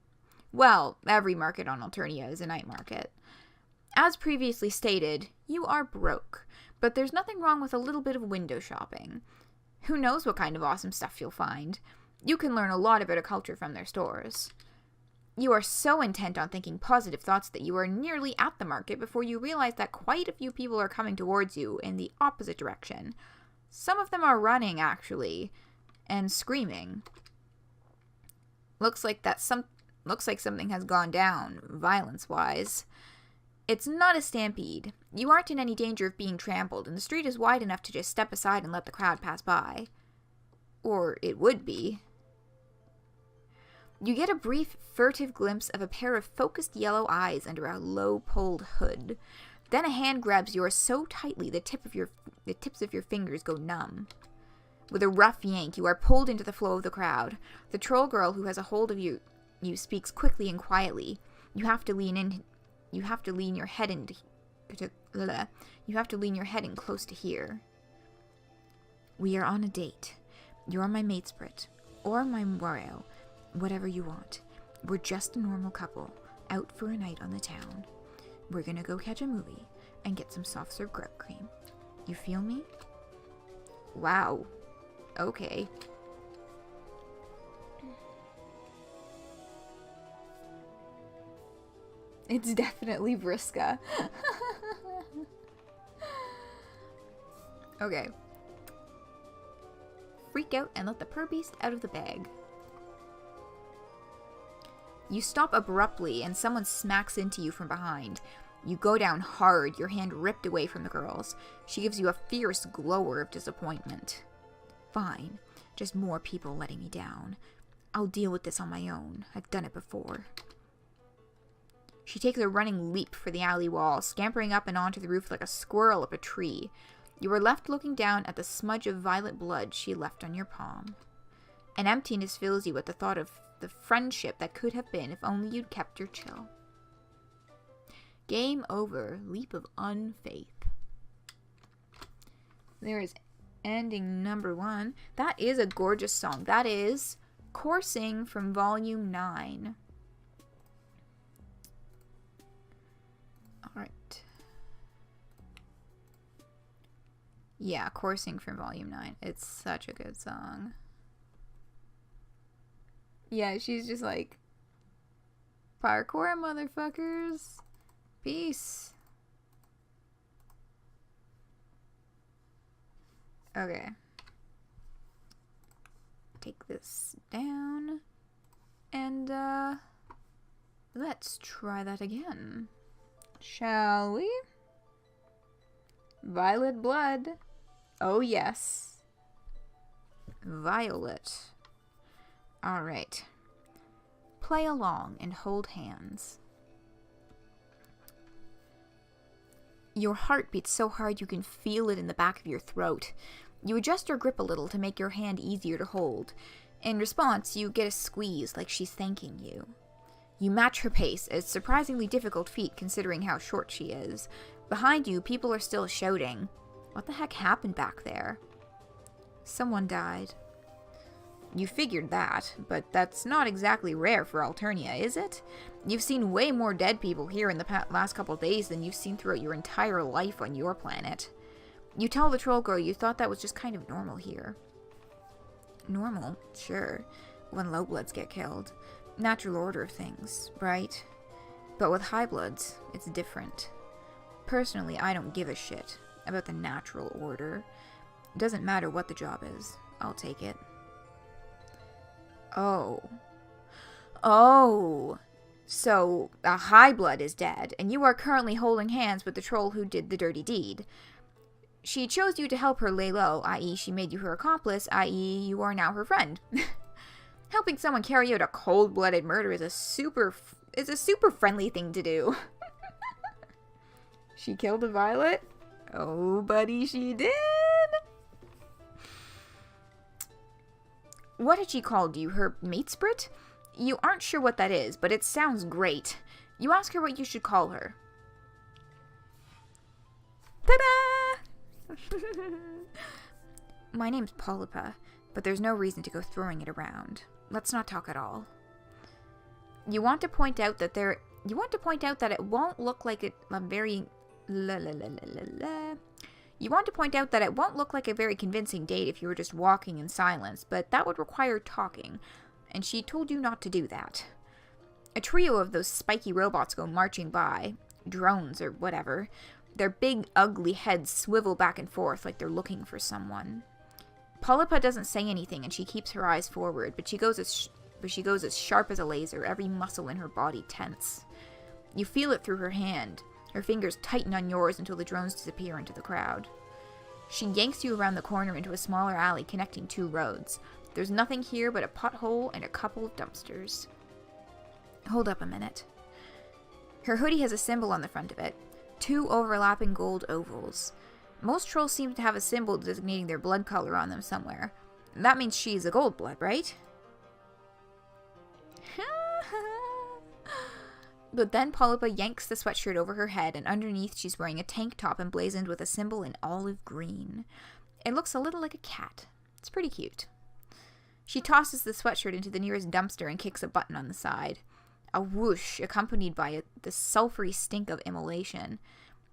Well, every market on Alternia is a night market. As previously stated, you are broke, but there's nothing wrong with a little bit of window shopping. Who knows what kind of awesome stuff you'll find? You can learn a lot about a culture from their stores. You are so intent on thinking positive thoughts that you are nearly at the market before you realize that quite a few people are coming towards you in the opposite direction. Some of them are running, actually, and screaming. Looks like something has gone down, violence-wise. It's not a stampede. You aren't in any danger of being trampled, and the street is wide enough to just step aside and let the crowd pass by. Or it would be. You get a brief, furtive glimpse of a pair of focused yellow eyes under a low-pulled hood. Then a hand grabs yours so tightly the tips of your fingers go numb. With a rough yank, you are pulled into the flow of the crowd. The troll girl who has a hold of you speaks quickly and quietly. You have to lean your head in close to hear. We are on a date. You're my matesprit, or my royal, whatever you want. We're just a normal couple, out for a night on the town. We're gonna go catch a movie and get some soft serve grub cream. You feel me? Wow. Okay. It's definitely Vriska. Okay. freak out and let the purr beast out of the bag. You stop abruptly and someone smacks into you from behind. You go down hard, your hand ripped away from the girl's. She gives you a fierce glower of disappointment. Fine, just more people letting me down. I'll deal with this on my own. I've done it before. She takes a running leap for the alley wall, scampering up and onto the roof like a squirrel up a tree. You are left looking down at the smudge of violet blood she left on your palm. An emptiness fills you at the thought of the friendship that could have been if only you'd kept your chill. Game over. Leap of unfaith. There is ending number 1. That is a gorgeous song. That is Coursing from Volume 9. Alright. Yeah, Coursing from Volume 9. It's such a good song. Yeah, she's just like, parkour, motherfuckers. Peace. Okay. Take this down. And, let's try that again. Shall we? Violet blood. Oh, yes. Violet. Alright. Play along and hold hands. Your heart beats so hard you can feel it in the back of your throat. You adjust your grip a little to make your hand easier to hold. In response, you get a squeeze like she's thanking you. You match her pace, a surprisingly difficult feat considering how short she is. Behind you, people are still shouting. What the heck happened back there? Someone died. You figured that, but that's not exactly rare for Alternia, is it? You've seen way more dead people here in the last couple days than you've seen throughout your entire life on your planet. You tell the troll girl you thought that was just kind of normal here. Normal, sure, when low bloods get killed. Natural order of things, right? But with high bloods, it's different. Personally, I don't give a shit about the natural order. It doesn't matter what the job is. I'll take it. Oh. Oh. So, a high blood is dead, and you are currently holding hands with the troll who did the dirty deed. She chose you to help her lay low, i.e. she made you her accomplice, i.e. you are now her friend. Helping someone carry out a cold-blooded murder is a super friendly thing to do. She killed a violet? Oh, buddy, she did! What had she called you? Her matesprit? You aren't sure what that is, but it sounds great. You ask her what you should call her. Ta-da! My name's POLYPA, but there's no reason to go throwing it around. Let's not talk at all. You want to point out that it won't look like a very You want to point out that it won't look like a very convincing date if you were just walking in silence, but that would require talking, and she told you not to do that. A trio of those spiky robots go marching by, drones or whatever. Their big, ugly heads swivel back and forth like they're looking for someone. POLYPA doesn't say anything and she keeps her eyes forward, but she goes as sharp as a laser, every muscle in her body tense. You feel it through her hand. Her fingers tighten on yours until the drones disappear into the crowd. She yanks you around the corner into a smaller alley connecting two roads. There's nothing here but a pothole and a couple of dumpsters. Hold up a minute. Her hoodie has a symbol on the front of it. 2 overlapping gold ovals. Most trolls seem to have a symbol designating their blood color on them somewhere. That means she's a gold blood, right? But then POLYPA yanks the sweatshirt over her head, and underneath she's wearing a tank top emblazoned with a symbol in olive green. It looks a little like a cat. It's pretty cute. She tosses the sweatshirt into the nearest dumpster and kicks a button on the side. A whoosh, accompanied by the sulfury stink of immolation.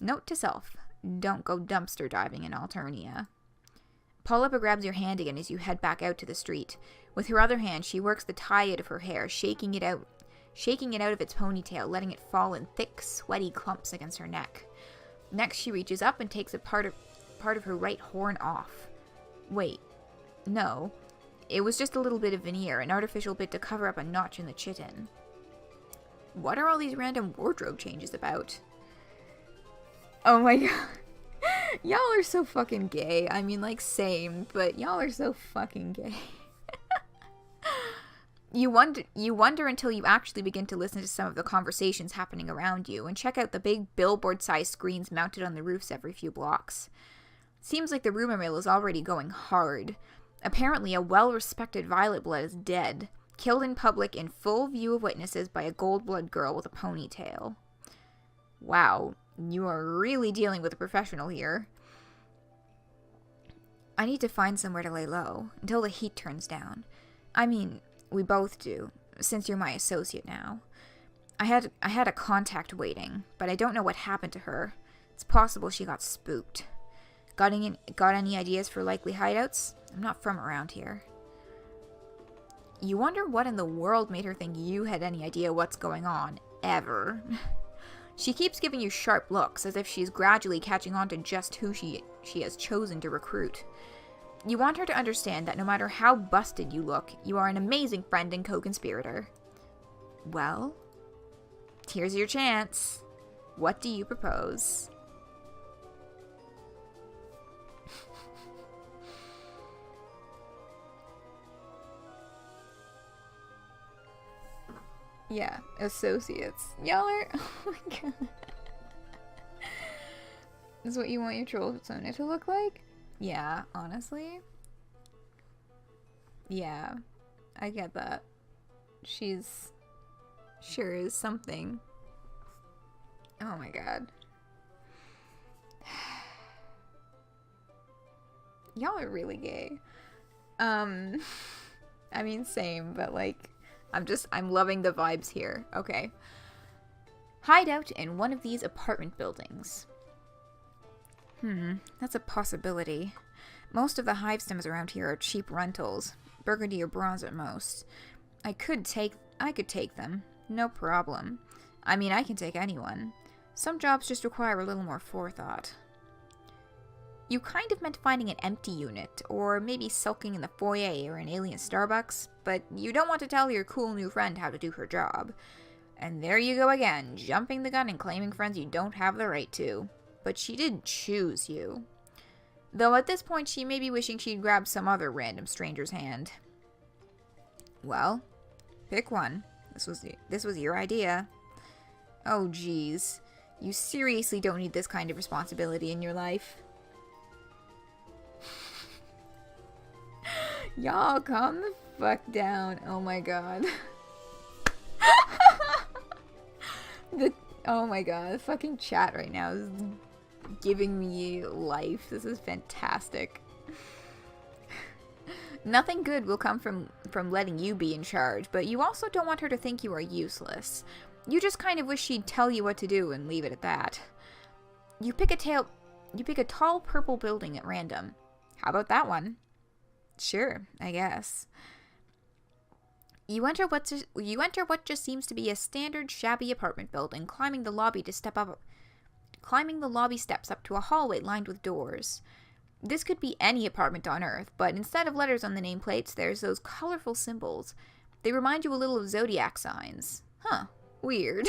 Note to self, don't go dumpster diving in Alternia. POLYPA grabs your hand again as you head back out to the street. With her other hand, she works the tie out of her hair, shaking it out of its ponytail, letting it fall in thick, sweaty clumps against her neck. Next, she reaches up and takes a part of her right horn off. Wait, No. It was just a little bit of veneer, an artificial bit to cover up a notch in the chitin. What are all these random wardrobe changes about? Oh my god. Y'all are so fucking gay. I mean, like, same, but y'all are so fucking gay. You wonder until you actually begin to listen to some of the conversations happening around you and check out the big billboard-sized screens mounted on the roofs every few blocks. Seems like the rumor mill is already going hard. Apparently, a well-respected Violet Blood is dead, killed in public in full view of witnesses by a gold-blood girl with a ponytail. Wow, you are really dealing with a professional here. I need to find somewhere to lay low, until the heat turns down. I mean, we both do, since you're my associate now. I had a contact waiting, but I don't know what happened to her. It's possible she got spooked. Got any ideas for likely hideouts? I'm not from around here. You wonder what in the world made her think you had any idea what's going on, ever. She keeps giving you sharp looks, as if she's gradually catching on to just who she has chosen to recruit. You want her to understand that no matter how busted you look, you are an amazing friend and co-conspirator. Well, here's your chance. What do you propose? Yeah, associates. Y'all are... Oh my god. Is what you want your troll persona to look like? Yeah, honestly. Yeah, I get that. She's... sure is something. Oh my god. Y'all are really gay. I mean, same, but like... I'm loving the vibes here. Okay. Hideout in one of these apartment buildings. That's a possibility. Most of the hive stems around here are cheap rentals. Burgundy or bronze at most. I could take them. No problem. I mean, I can take anyone. Some jobs just require a little more forethought. You kind of meant finding an empty unit, or maybe sulking in the foyer or an alien Starbucks, but you don't want to tell your cool new friend how to do her job. And there you go again, jumping the gun and claiming friends you don't have the right to. But she didn't choose you. Though at this point she may be wishing she'd grabbed some other random stranger's hand. Well, pick one. This was your idea. Oh geez, you seriously don't need this kind of responsibility in your life. Y'all, calm the fuck down. Oh my god. Oh my god, the fucking chat right now is giving me life. This is fantastic. Nothing good will come from letting you be in charge, but you also don't want her to think you are useless. You just kind of wish she'd tell you what to do and leave it at that. You pick a tall purple building at random. How about that one? Sure, I guess. You enter what just seems to be a standard shabby apartment building, climbing the lobby steps up to a hallway lined with doors. This could be any apartment on Earth, but instead of letters on the nameplates, there's those colorful symbols. They remind you a little of zodiac signs. Huh, weird.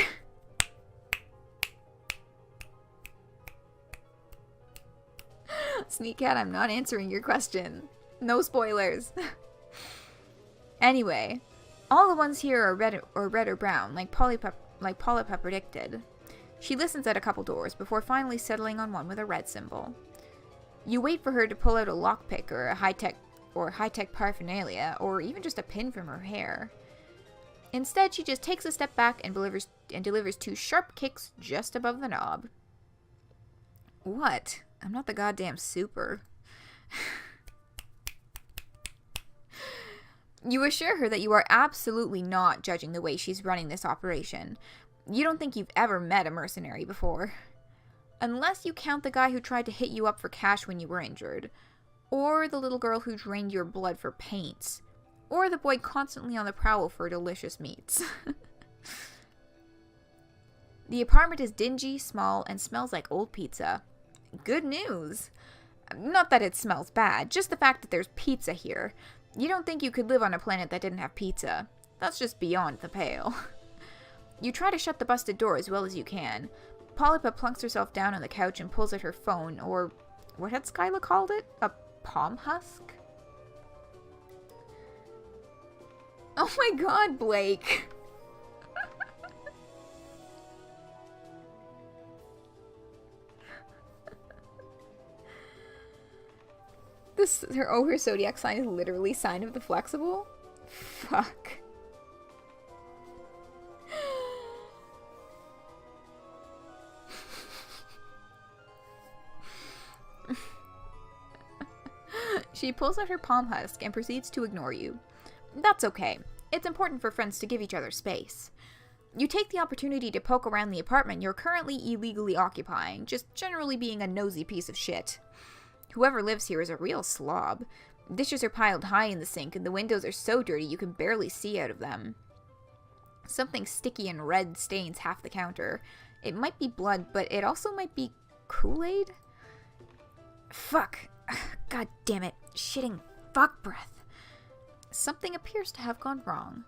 Sneak Cat, I'm not answering your question. No spoilers. Anyway, all the ones here are red or brown, like POLYPA predicted. She listens at a couple doors before finally settling on one with a red symbol. You wait for her to pull out a lockpick or a high-tech paraphernalia, or even just a pin from her hair. Instead, she just takes a step back and delivers two sharp kicks just above the knob. What? I'm not the goddamn super. You assure her that you are absolutely not judging the way she's running this operation. You don't think you've ever met a mercenary before. Unless you count the guy who tried to hit you up for cash when you were injured. Or the little girl who drained your blood for paints. Or the boy constantly on the prowl for delicious meats. The apartment is dingy, small, and smells like old pizza. Good news! Not that it smells bad, just the fact that there's pizza here. You don't think you could live on a planet that didn't have pizza. That's just beyond the pale. You try to shut the busted door as well as you can. POLYPA plunks herself down on the couch and pulls out her phone, or what had Skyla called it? A palm husk? Oh my god, Blake! Her zodiac sign is literally sign of the flexible? Fuck. She pulls out her palm husk and proceeds to ignore you. That's okay. It's important for friends to give each other space. You take the opportunity to poke around the apartment you're currently illegally occupying, just generally being a nosy piece of shit. Whoever lives here is a real slob. Dishes are piled high in the sink, and the windows are so dirty you can barely see out of them. Something sticky and red stains half the counter. It might be blood, but it also might be Kool-Aid? Fuck. God damn it. Shitting fuck breath. Something appears to have gone wrong.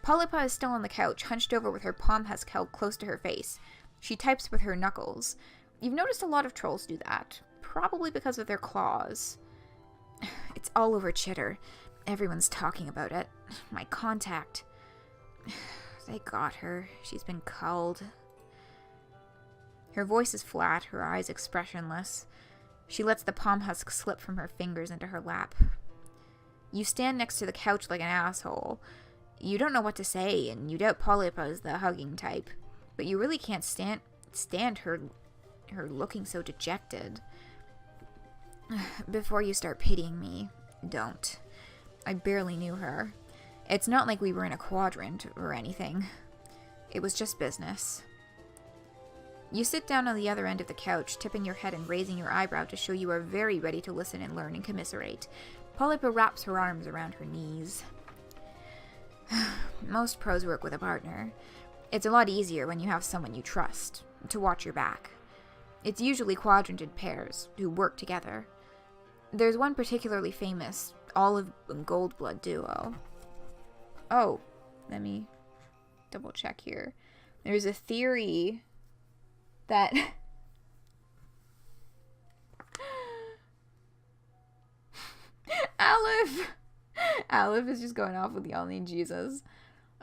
POLYPA is still on the couch, hunched over with her palm husk held close to her face. She types with her knuckles. You've noticed a lot of trolls do that. Probably because of their claws. It's all over Chitter. Everyone's talking about it. My contact. They got her. She's been culled. Her voice is flat, her eyes expressionless. She lets the palm husk slip from her fingers into her lap. You stand next to the couch like an asshole. You don't know what to say, and you doubt POLYPA is the hugging type. But you really can't stand her looking so dejected. Before you start pitying me, don't. I barely knew her. It's not like we were in a quadrant or anything. It was just business. You sit down on the other end of the couch, tipping your head and raising your eyebrow to show you are very ready to listen and learn and commiserate. POLYPA wraps her arms around her knees. Most pros work with a partner. It's a lot easier when you have someone you trust, to watch your back. It's usually quadranted pairs, who work together. There's one particularly famous olive and gold blood duo. Oh, let me double check here. There's a theory that Aleph is just going off with y'all need Jesus.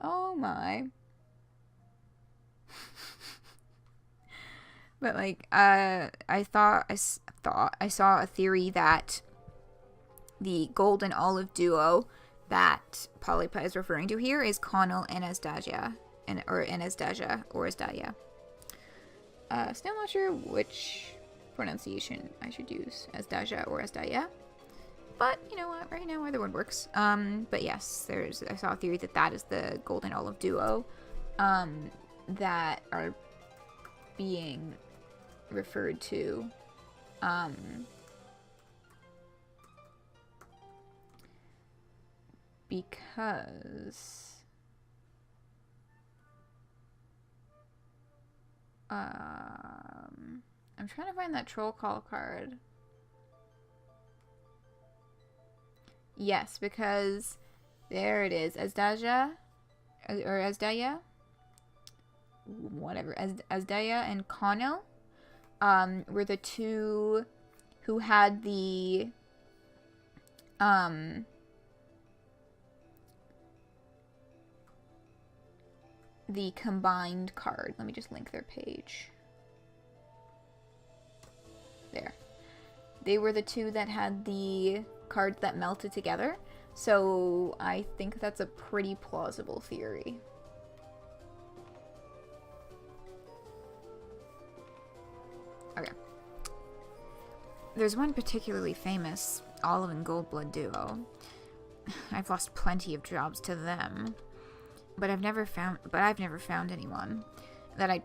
Oh my. But like, I saw a theory that the gold and olive duo that POLYPA is referring to here is Connell and Asdaja, or Asdaja. Still not sure which pronunciation I should use, Asdaja or Asdaya. But you know what? Right now, either one works. But yes, I saw a theory that is the gold and olive duo, that are being referred to, because I'm trying to find that troll call card. Yes, because there it is. Asdaja, or Asdaya, whatever. Asdaya and Connell were the two who had the combined card. Let me just link their page. There. They were the two that had the cards that melted together. So I think that's a pretty plausible theory. Okay. There's one particularly famous olive and gold blood duo. I've lost plenty of jobs to them. But I've never found anyone that I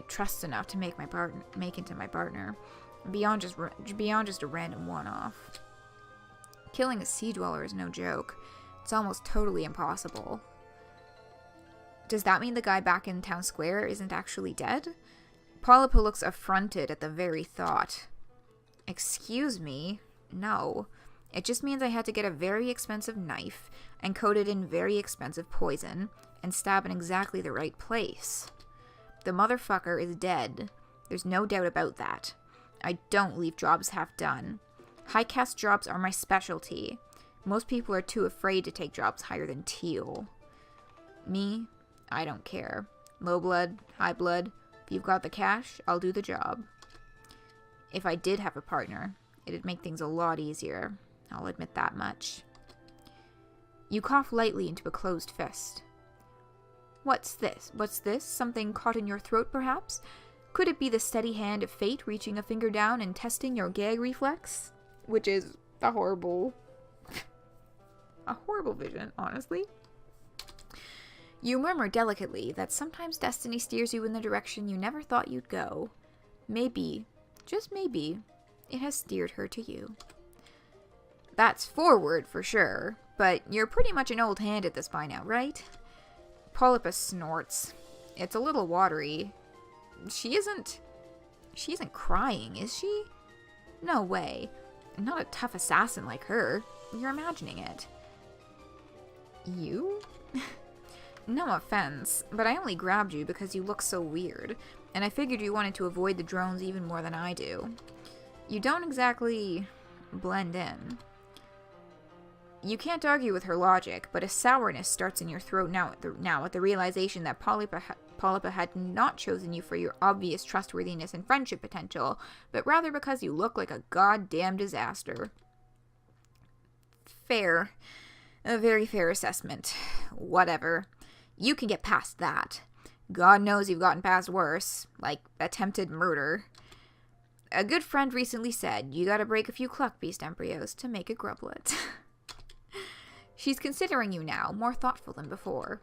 trust enough to make into my partner, beyond just a random one-off. Killing a sea dweller is no joke. It's almost totally impossible. Does that mean the guy back in town square isn't actually dead? Polypa looks affronted at the very thought. Excuse me? No. It just means I had to get a very expensive knife and coat it in very expensive poison and stab in exactly the right place. The motherfucker is dead. There's no doubt about that. I don't leave jobs half done. High caste jobs are my specialty. Most people are too afraid to take jobs higher than teal. Me? I don't care. Low blood, high blood. If you've got the cash, I'll do the job. If I did have a partner, it'd make things a lot easier. I'll admit that much. You cough lightly into a closed fist. What's this? What's this? Something caught in your throat, perhaps? Could it be the steady hand of fate reaching a finger down and testing your gag reflex? Which is a horrible vision, honestly. You murmur delicately that sometimes destiny steers you in the direction you never thought you'd go. Maybe, just maybe, it has steered her to you. That's forward for sure, but you're pretty much an old hand at this by now, right? Polypa snorts. It's a little watery. She isn't crying, is she? No way. Not a tough assassin like her. You're imagining it. You? No offense, but I only grabbed you because you look so weird, and I figured you wanted to avoid the drones even more than I do. You don't exactly blend in. You can't argue with her logic, but a sourness starts in your throat now at the realization that Polypa had not chosen you for your obvious trustworthiness and friendship potential, but rather because you look like a goddamn disaster. Fair. A very fair assessment. Whatever. You can get past that. God knows you've gotten past worse, like attempted murder. A good friend recently said, you gotta break a few cluckbeast embryos to make a grublet. She's considering you now, more thoughtful than before.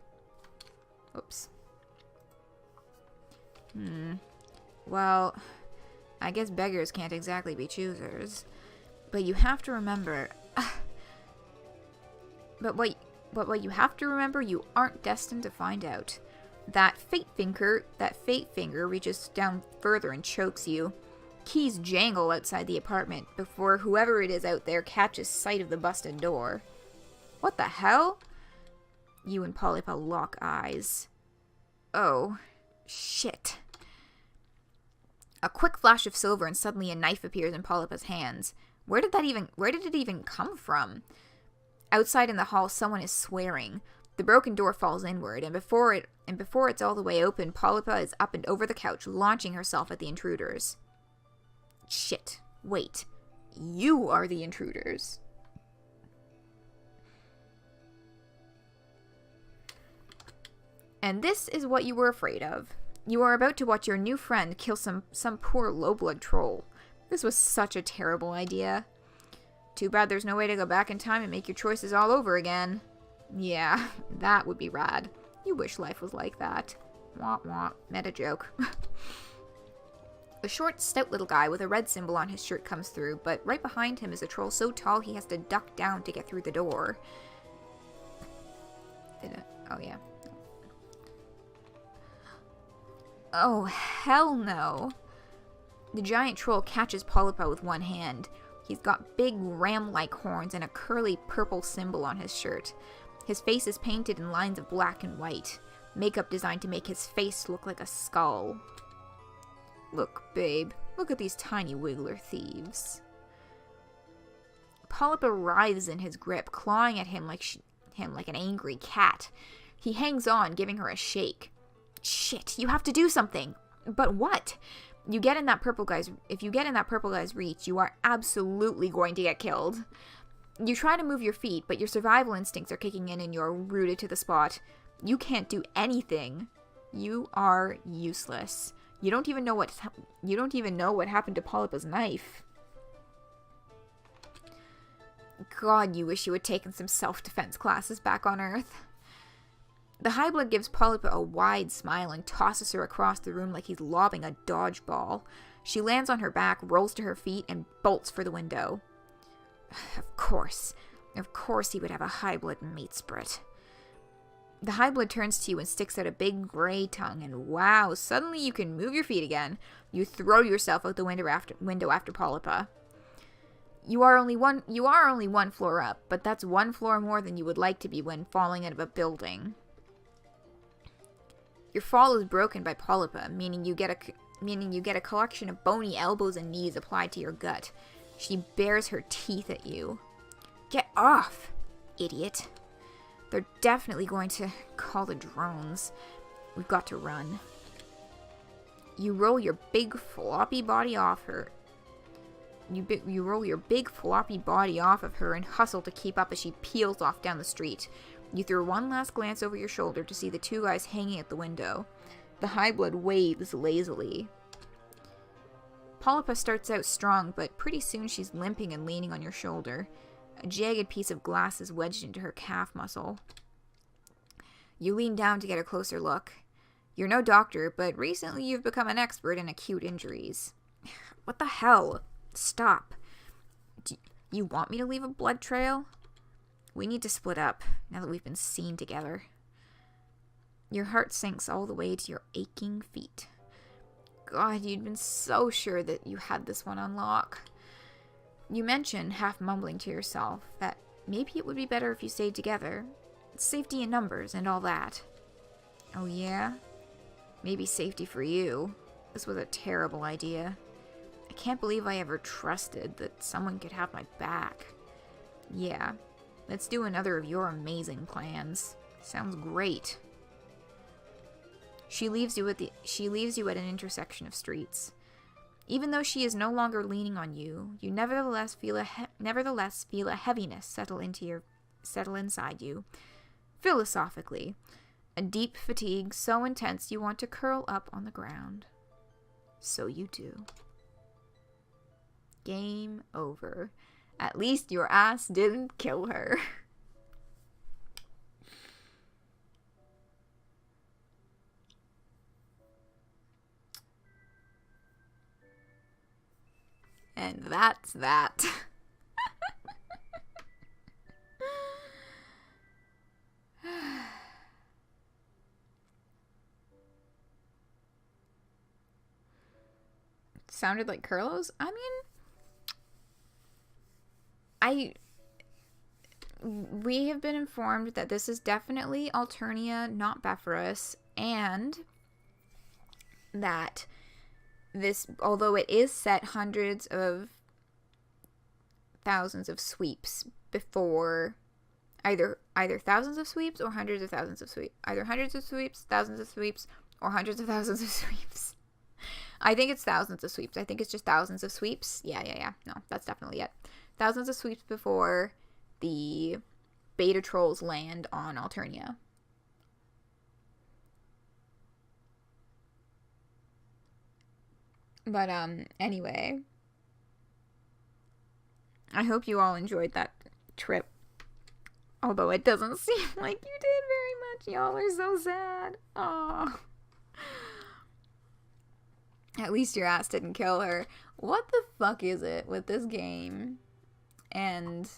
Oops. Well, I guess beggars can't exactly be choosers. But you have to remember... But what you have to remember, you aren't destined to find out. That fate finger reaches down further and chokes you. Keys jangle outside the apartment before whoever it is out there catches sight of the busted door. What the hell? You and Polypa lock eyes. Oh, shit. A quick flash of silver and suddenly a knife appears in Polypa's hands. Where did it even come from? Outside in the hall, someone is swearing. The broken door falls inward, and before it's all the way open, Polypa is up and over the couch, launching herself at the intruders. Shit. Wait. You are the intruders. And this is what you were afraid of. You are about to watch your new friend kill some poor low-blood troll. This was such a terrible idea. Too bad there's no way to go back in time and make your choices all over again. Yeah, that would be rad. You wish life was like that. Wah wah, meta joke. A short, stout little guy with a red symbol on his shirt comes through, but right behind him is a troll so tall he has to duck down to get through the door. Oh yeah. Oh, hell no. The giant troll catches Polypa with one hand. He's got big ram-like horns and a curly purple symbol on his shirt. His face is painted in lines of black and white, makeup designed to make his face look like a skull. Look, babe, look at these tiny wiggler thieves. Polypa writhes in his grip, clawing at him like an angry cat. He hangs on, giving her a shake. Shit, you have to do something. But what? If you get in that purple guy's reach, you are absolutely going to get killed. You try to move your feet, but your survival instincts are kicking in and you're rooted to the spot. You can't do anything. You are useless. You don't even know what happened to Polypa's knife. God, you wish you had taken some self-defense classes back on Earth. The Highblood gives Polypa a wide smile and tosses her across the room like he's lobbing a dodgeball. She lands on her back, rolls to her feet, and bolts for the window. Of course he would have a Highblood mate sprit. The high blood turns to you and sticks out a big gray tongue, and wow, suddenly you can move your feet again. You throw yourself out the window after POLYPA. You are only one floor up, but that's one floor more than you would like to be when falling out of a building. Your fall is broken by POLYPA, meaning you get a collection of bony elbows and knees applied to your gut. She bares her teeth at you. Get off, idiot. They're definitely going to call the drones. We've got to run. You roll your big floppy body off her. You roll your big floppy body off of her and hustle to keep up as she peels off down the street. You throw one last glance over your shoulder to see the two guys hanging at the window. The high blood waves lazily. POLYPA starts out strong, but pretty soon she's limping and leaning on your shoulder. A jagged piece of glass is wedged into her calf muscle. You lean down to get a closer look. You're no doctor, but recently you've become an expert in acute injuries. What the hell? Stop. Do you want me to leave a blood trail? We need to split up, now that we've been seen together. Your heart sinks all the way to your aching feet. God, you'd been so sure that you had this one on lock. You mention, half mumbling to yourself, that maybe it would be better if you stayed together. Safety in numbers and all that. Oh yeah? Maybe safety for you. This was a terrible idea. I can't believe I ever trusted that someone could have my back. Yeah, let's do another of your amazing plans. Sounds great. She leaves you at an intersection of streets. Even though she is no longer leaning on you, you nevertheless feel a heaviness settle inside you. Philosophically, a deep fatigue so intense you want to curl up on the ground. So you do. Game over. At least your ass didn't kill her. And that's that. Sounded like Curlos? I mean, we have been informed that this is definitely Alternia, not Bepharos, and that this, although it is set hundreds of thousands of sweeps before, either thousands of sweeps or hundreds of thousands of sweeps, either hundreds of sweeps, thousands of sweeps, or hundreds of thousands of sweeps. I think it's thousands of sweeps. I think it's just thousands of sweeps. Yeah. No, that's definitely it. Thousands of sweeps before the beta trolls land on Alternia. But, anyway. I hope you all enjoyed that trip. Although it doesn't seem like you did very much. Y'all are so sad. Aww. At least your ass didn't kill her. What the fuck is it with this game? And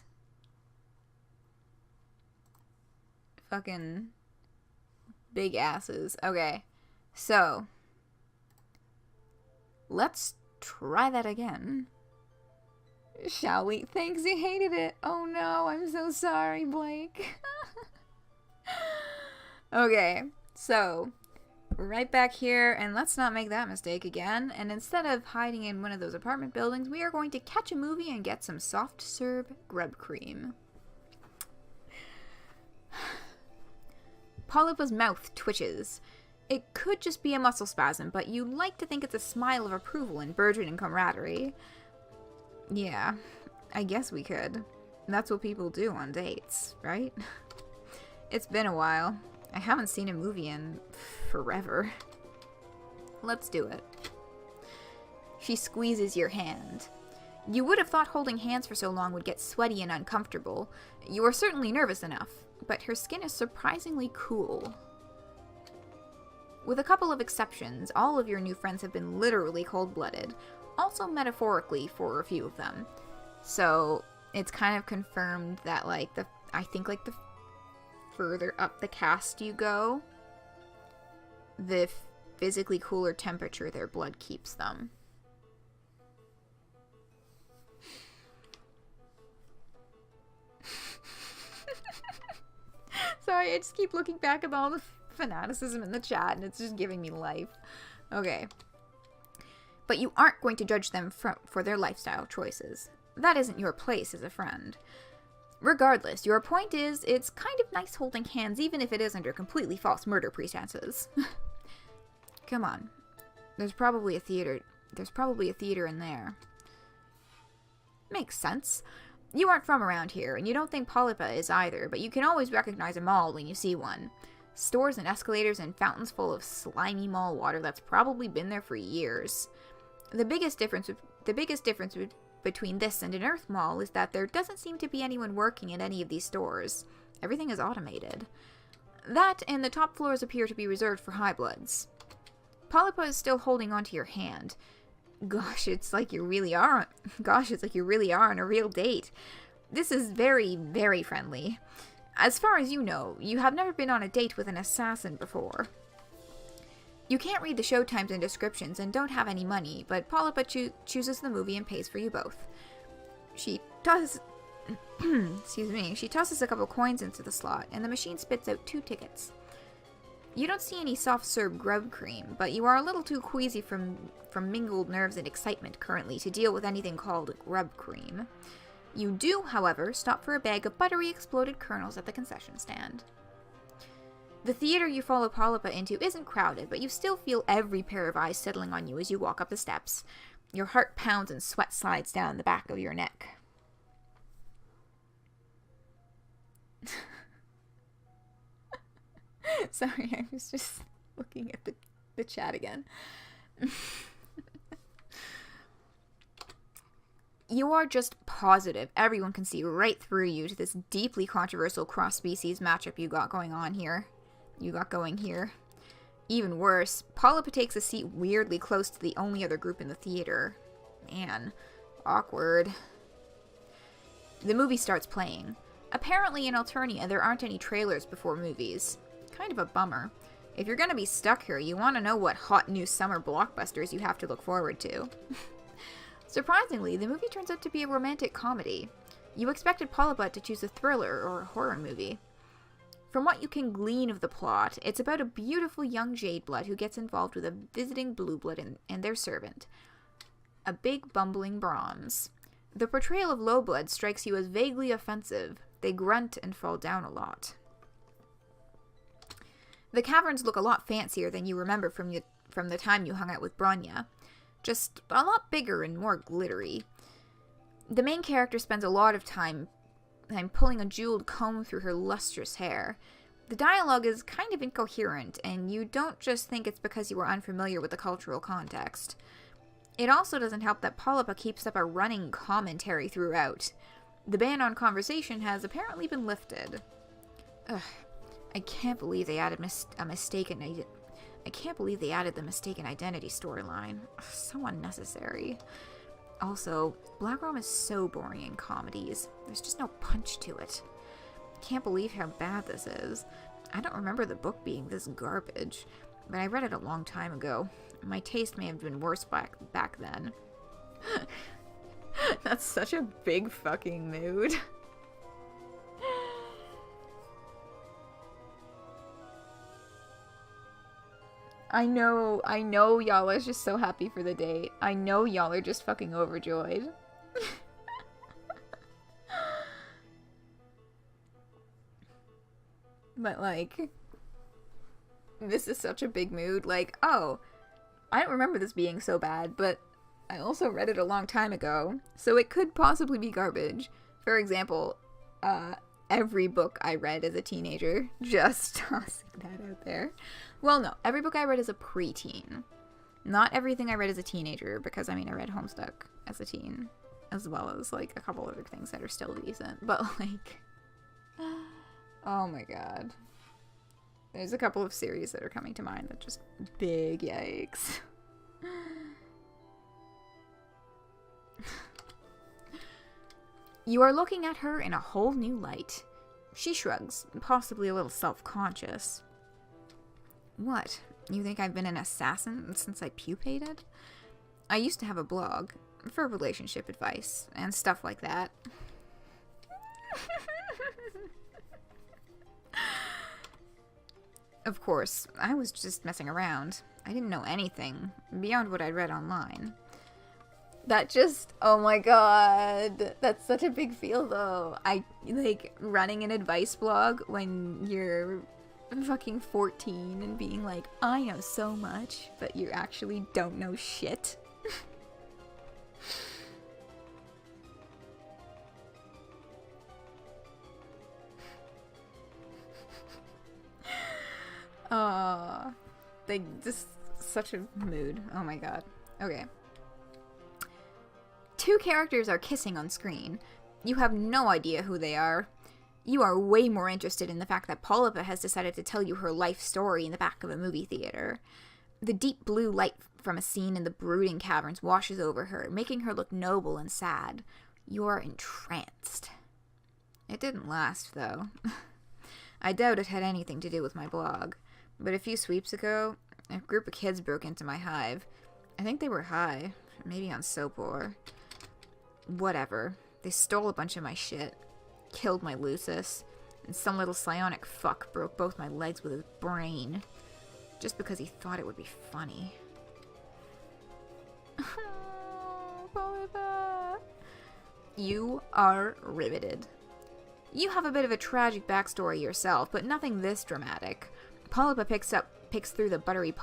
fucking big asses. Okay. So let's try that again. Shall we? Thanks, you hated it. Oh no, I'm so sorry, Blake. Okay, so right back here, and let's not make that mistake again. And instead of hiding in one of those apartment buildings, we are going to catch a movie and get some soft serve grub cream. POLYPA's mouth twitches. It could just be a muscle spasm, but you like to think it's a smile of approval and burgeoning camaraderie. Yeah, I guess we could. That's what people do on dates, right? It's been a while. I haven't seen a movie in forever. Let's do it. She squeezes your hand. You would have thought holding hands for so long would get sweaty and uncomfortable. You are certainly nervous enough, but her skin is surprisingly cool. With a couple of exceptions, all of your new friends have been literally cold-blooded. Also metaphorically for a few of them. So it's kind of confirmed that, like, I think the further up the cast you go, the physically cooler temperature their blood keeps them. Sorry, I just keep looking back at all the fanaticism in the chat, and it's just giving me life. Okay. But you aren't going to judge them for their lifestyle choices. That isn't your place as a friend. Regardless, your point is, it's kind of nice holding hands even if it is under completely false murder pretenses. Come on. There's probably a theater in there. Makes sense. You aren't from around here, and you don't think POLYPA is either, but you can always recognize a mall when you see one. Stores and escalators and fountains full of slimy mall water that's probably been there for years. The biggest difference between this and an Earth Mall is that there doesn't seem to be anyone working in any of these stores. Everything is automated. That and the top floors appear to be reserved for high bloods. POLYPA is still holding onto your hand. Gosh, it's like you really are on a real date. This is very, very friendly. As far as you know, you have never been on a date with an assassin before. You can't read the showtimes and descriptions and don't have any money, but POLYPA chooses the movie and pays for you both. She tosses she tosses a couple coins into the slot, and the machine spits out 2 tickets. You don't see any soft-serve grub cream, but you are a little too queasy from mingled nerves and excitement currently to deal with anything called grub cream. You do, however, stop for a bag of buttery exploded kernels at the concession stand. The theater you follow POLYPA into isn't crowded, but you still feel every pair of eyes settling on you as you walk up the steps. Your heart pounds and sweat slides down the back of your neck. Sorry, I was just looking at the chat again. You are just positive everyone can see right through you to this deeply controversial cross-species matchup you got going here. Even worse, POLYPA takes a seat weirdly close to the only other group in the theater. Man, awkward. The movie starts playing. Apparently in Alternia there aren't any trailers before movies. Kind of a bummer. If you're gonna be stuck here, you want to know what hot new summer blockbusters you have to look forward to. Surprisingly, the movie turns out to be a romantic comedy. You expected POLYPA to choose a thriller or a horror movie. From what you can glean of the plot, it's about a beautiful young Jadeblood who gets involved with a visiting Blueblood and their servant, a big bumbling Brahms. The portrayal of Lowblood strikes you as vaguely offensive. They grunt and fall down a lot. The caverns look a lot fancier than you remember from the time you hung out with Bronya. Just a lot bigger and more glittery. The main character spends a lot of time pulling a jeweled comb through her lustrous hair. The dialogue is kind of incoherent, and you don't just think it's because you are unfamiliar with the cultural context. It also doesn't help that POLYPA keeps up a running commentary throughout. The ban on conversation has apparently been lifted. Ugh. I can't believe they added the mistaken identity storyline. So unnecessary. Also, Black Rom is so boring in comedies. There's just no punch to it. Can't believe how bad this is. I don't remember the book being this garbage, but I read it a long time ago. My taste may have been worse back then. That's such a big fucking mood. I know y'all are just so happy for the date. I know y'all are just fucking overjoyed. But, like, this is such a big mood. Like, oh, I don't remember this being so bad, but I also read it a long time ago, so it could possibly be garbage. For example, every book I read as a teenager, just tossing that out there. Well, no, every book I read as a preteen. Not everything I read as a teenager, because, I mean, I read Homestuck as a teen, as well as, like, a couple other things that are still decent, but, like, oh my god. There's a couple of series that are coming to mind that just big yikes. You are looking at her in a whole new light. She shrugs, possibly a little self-conscious. What? You think I've been an assassin since I pupated? I used to have a blog for relationship advice and stuff like that. Of course, I was just messing around. I didn't know anything beyond what I'd read online. That just, oh my god, that's such a big feel though. I, like, running an advice blog when you're fucking 14 and being like, I know so much, but you actually don't know shit. Oh, they just such a mood. Oh my god. Okay. Two characters are kissing on screen. You have no idea who they are. You are way more interested in the fact that POLYPA has decided to tell you her life story in the back of a movie theater. The deep blue light from a scene in the brooding caverns washes over her, making her look noble and sad. You are entranced. It didn't last, though. I doubt it had anything to do with my blog. But a few sweeps ago, a group of kids broke into my hive. I think they were high, maybe on soap or whatever. They stole a bunch of my shit, killed my Lucis, and some little psionic fuck broke both my legs with his brain, just because he thought it would be funny. Oh, POLYPA. You are riveted. You have a bit of a tragic backstory yourself, but nothing this dramatic. POLYPA picks through the buttery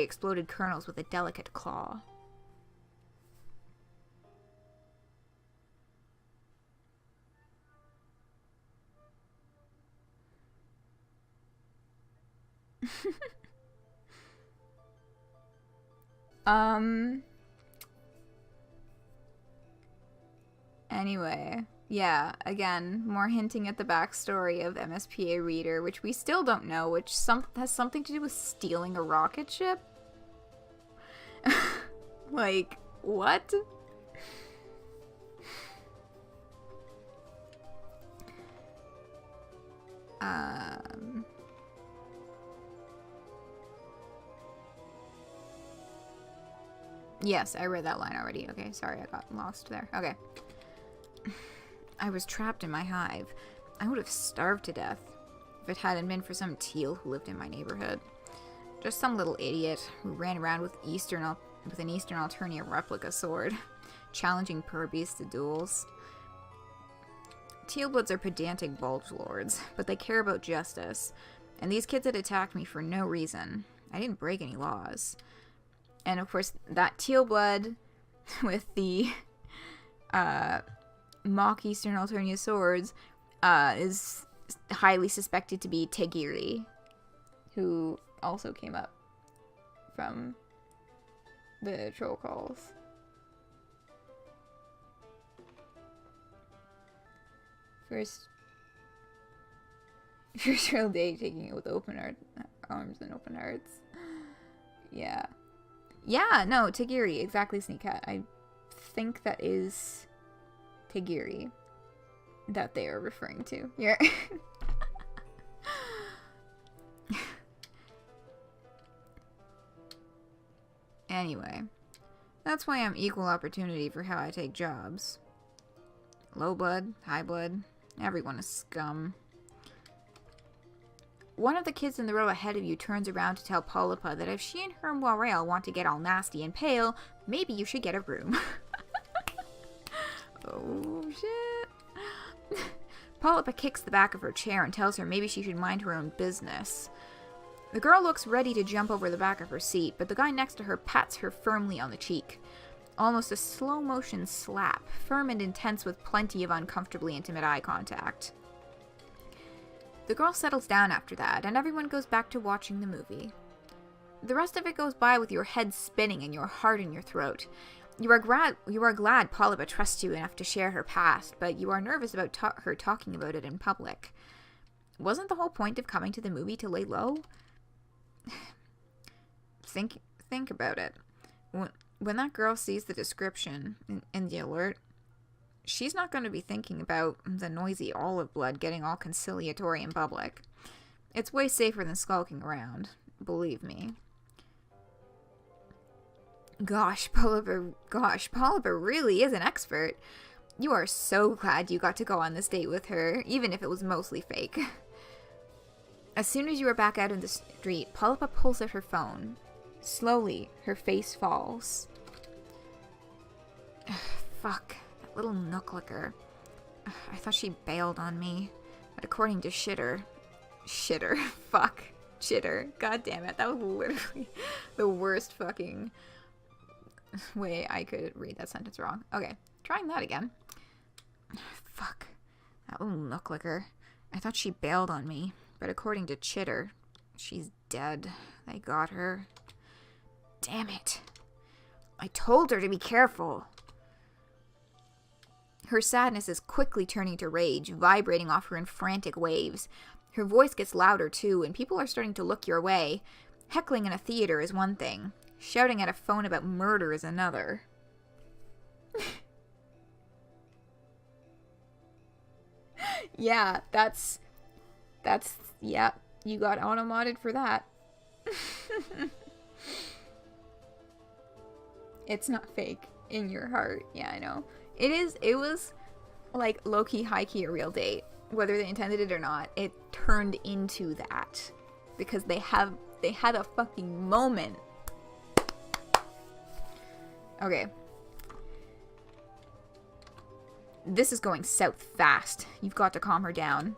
exploded kernels with a delicate claw. Anyway. Yeah, again, more hinting at the backstory of MSPA Reader, which we still don't know, which has something to do with stealing a rocket ship? Like, what? Yes, I read that line already. Okay, sorry, I got lost there. Okay. I was trapped in my hive. I would have starved to death if it hadn't been for some teal who lived in my neighborhood. Just some little idiot who ran around with an Eastern Alternia replica sword, challenging Purbeast to duels. Tealbloods are pedantic bulge lords, but they care about justice, and these kids had attacked me for no reason. I didn't break any laws. And of course, that Tealblood with the mock Eastern Alternia swords is highly suspected to be Tegiri, who also came up from the troll calls. First real day taking it with open arms and open hearts. Yeah. Yeah, no, Tegiri, exactly, Sneak Cat. I think that is Tegiri that they are referring to here. Anyway, that's why I'm equal opportunity for how I take jobs. Low blood, high blood, everyone is scum. One of the kids in the row ahead of you turns around to tell POLYPA that if she and her Moirail want to get all nasty and pale, maybe you should get a room. Oh, shit. POLYPA kicks the back of her chair and tells her maybe she should mind her own business. The girl looks ready to jump over the back of her seat, but the guy next to her pats her firmly on the cheek. Almost a slow-motion slap, firm and intense with plenty of uncomfortably intimate eye contact. The girl settles down after that, and everyone goes back to watching the movie. The rest of it goes by with your head spinning and your heart in your throat. You are glad POLYPA trusts you enough to share her past, but you are nervous about her talking about it in public. Wasn't the whole point of coming to the movie to lay low? Think about it. When that girl sees the description in the alert, she's not going to be thinking about the noisy olive blood getting all conciliatory in public. It's way safer than skulking around, believe me. Gosh, POLYPA really is an expert. You are so glad you got to go on this date with her, even if it was mostly fake. As soon as you are back out in the street, POLYPA pulls out her phone. Slowly, her face falls. Fuck, that little nook-licker. I thought she bailed on me, but according to Shitter, fuck, Shitter, god damn it, that was literally the worst fucking way I could read that sentence wrong. Okay, trying that again. Fuck, that little nook-licker. I thought she bailed on me, but according to Chitter, she's dead. They got her. Damn it. I told her to be careful. Her sadness is quickly turning to rage, vibrating off her in frantic waves. Her voice gets louder too, and people are starting to look your way. Heckling in a theater is one thing. Shouting at a phone about murder is another. Yeah, yeah, you got auto-modded for that. It's not fake in your heart. Yeah, I know. It was like low-key, high-key a real date. Whether they intended it or not, it turned into that. Because they had a fucking moment. Okay. This is going south fast. You've got to calm her down.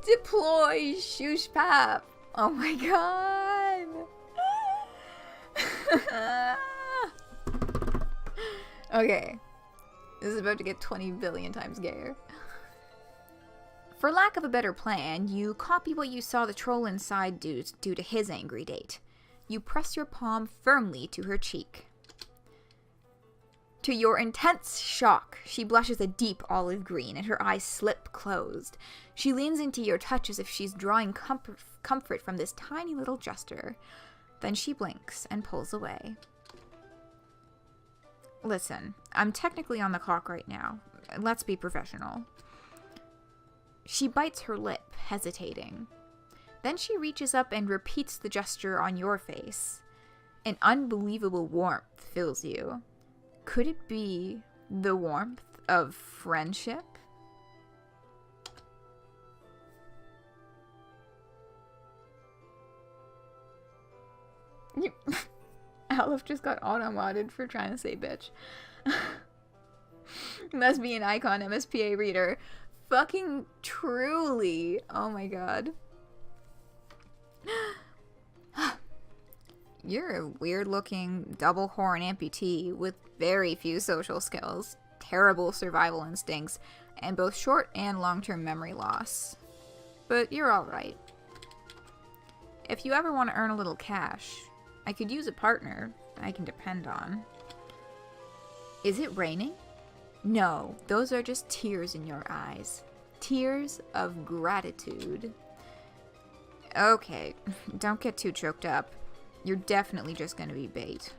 Deploy Shoosh Pap. Oh my god. Okay. This is about to get 20 billion times gayer. For lack of a better plan, you copy what you saw the troll inside do to his angry date. You press your palm firmly to her cheek. To your intense shock, she blushes a deep olive green and her eyes slip closed. She leans into your touch as if she's drawing comfort from this tiny little gesture. Then she blinks and pulls away. Listen, I'm technically on the clock right now. Let's be professional. She bites her lip, hesitating. Then she reaches up and repeats the gesture on your face. An unbelievable warmth fills you. Could it be the warmth of friendship? Aleph just got auto-modded for trying to say bitch. Lesbian icon MSPA reader. Fucking truly. Oh my god. You're a weird-looking double-horn amputee with very few social skills, terrible survival instincts, and both short and long-term memory loss. But you're alright. If you ever want to earn a little cash, I could use a partner I can depend on. Is it raining? No, those are just tears in your eyes. Tears of gratitude. Okay, don't get too choked up. You're definitely just going to be bait.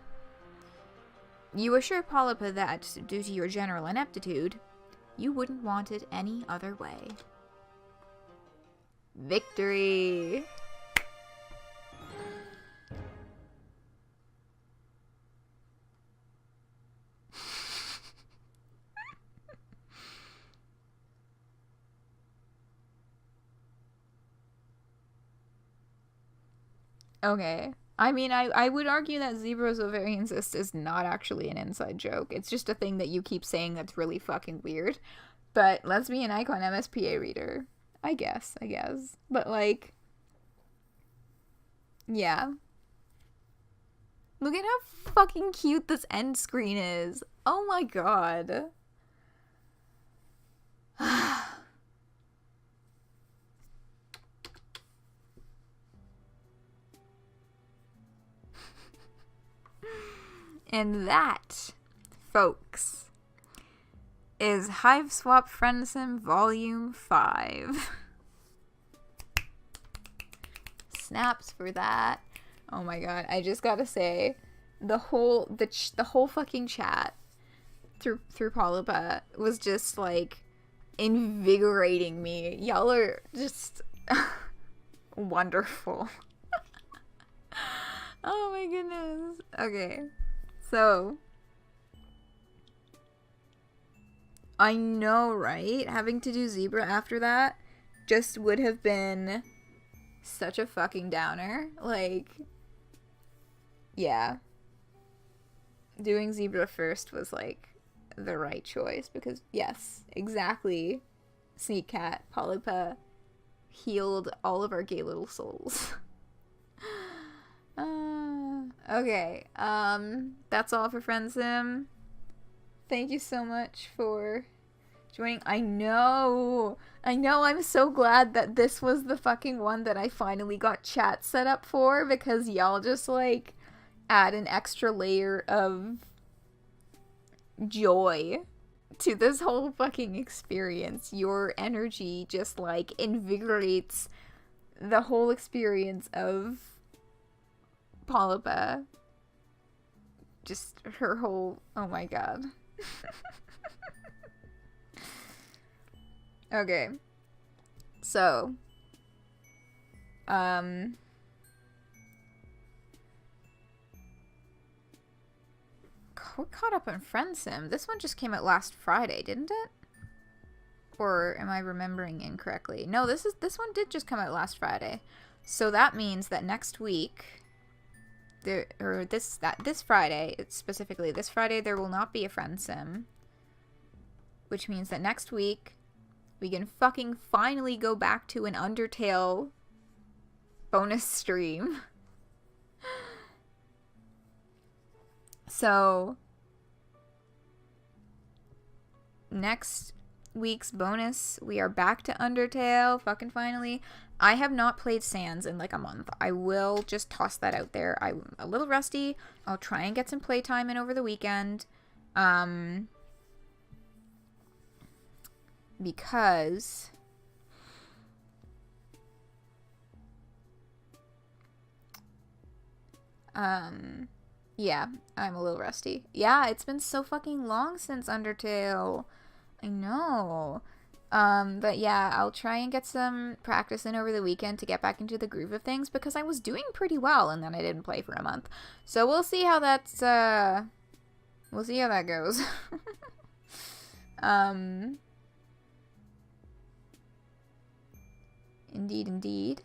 You assure POLYPA that, due to your general ineptitude, you wouldn't want it any other way. Victory! Okay. I mean, I would argue that Zebruh's ovarian cyst is not actually an inside joke. It's just a thing that you keep saying that's really fucking weird. But lesbian icon MSPA reader. I guess. But, like, yeah. Look at how fucking cute this end screen is. Oh my god. And that, folks, is Hiveswap Friendsim Volume 5. Snaps for that. Oh my god, I just gotta say, the whole fucking chat through POLYPA was just like invigorating me. Y'all are just wonderful. Oh my goodness. Okay. So I know, right? Having to do Zebruh after that just would have been such a fucking downer. Like, yeah. Doing Zebruh first was like the right choice because, yes, exactly. Sneak Cat, POLYPA healed all of our gay little souls. Okay. That's all for Friendsim. Thank you so much for joining. I know, I'm so glad that this was the fucking one that I finally got chat set up for, because y'all just, like, add an extra layer of joy to this whole fucking experience. Your energy just, like, invigorates the whole experience of POLYPA. Just her whole, oh my god. Okay. So, we're caught up on Friendsim. This one just came out last Friday, didn't it? Or am I remembering incorrectly? No, this one did just come out last Friday. So that means that next week, this Friday, specifically this Friday, there will not be a Friendsim. Which means that next week, we can fucking finally go back to an Undertale bonus stream. So, next week's bonus, we are back to Undertale, fucking finally. I have not played Sans in like a month. I will just toss that out there. I'm a little rusty. I'll try and get some playtime in over the weekend. Because yeah, I'm a little rusty. Yeah, it's been so fucking long since Undertale. I know. But yeah, I'll try and get some practice in over the weekend to get back into the groove of things, because I was doing pretty well and then I didn't play for a month. So we'll see how that's we'll see how that goes. Indeed.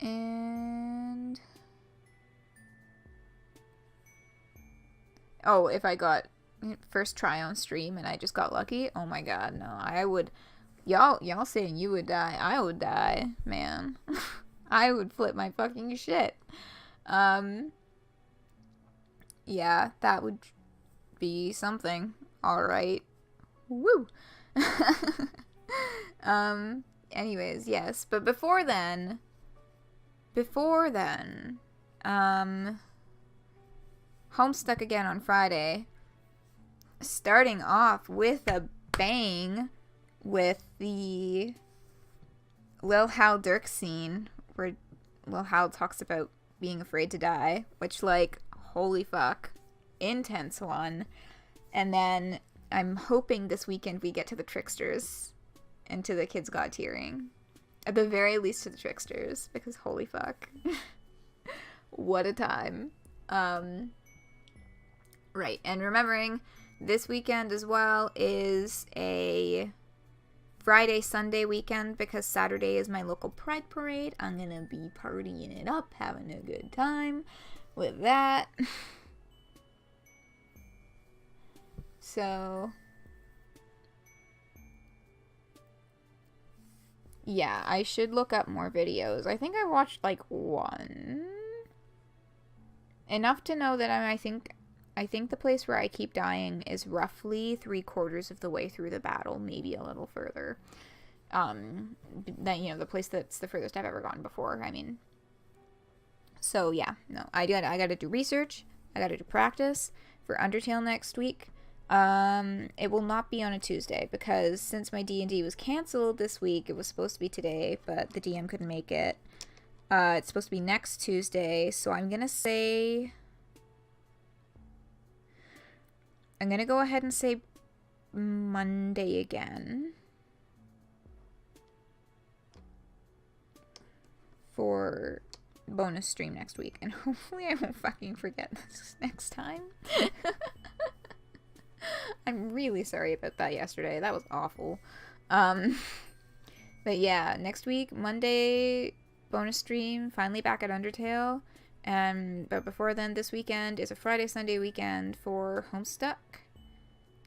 And oh, if I got first try on stream and I just got lucky, oh my god, no, I would, y'all saying you would die, I would die, man. I would flip my fucking shit. Yeah, that would be something. Alright. Woo! Anyways, yes, but before then, Homestuck again on Friday, starting off with a bang with the Lil Hal Dirk scene, where Lil Hal talks about being afraid to die, which, like, holy fuck, intense one. And then I'm hoping this weekend we get to the Tricksters and to the Kids God tiering. At the very least to the Tricksters, because holy fuck. What a time. Right, and remembering this weekend as well is a Friday-Sunday weekend, because Saturday is my local Pride Parade. I'm gonna be partying it up, having a good time with that. So, yeah, I should look up more videos. I think I watched, like, one. Enough to know that I think the place where I keep dying is roughly 3/4 of the way through the battle, maybe a little further. That, you know, the place that's the furthest I've ever gone before, I mean. So, yeah, no, I gotta do research, I gotta do practice for Undertale next week. It will not be on a Tuesday, because since my D&D was canceled this week, it was supposed to be today, but the DM couldn't make it. It's supposed to be next Tuesday, so I'm gonna go ahead and say Monday again for bonus stream next week, and hopefully I won't fucking forget this next time. I'm really sorry about that yesterday. That was awful. But yeah, next week, Monday, bonus stream, finally back at Undertale. But before then, this weekend is a Friday, Sunday weekend for Homestuck.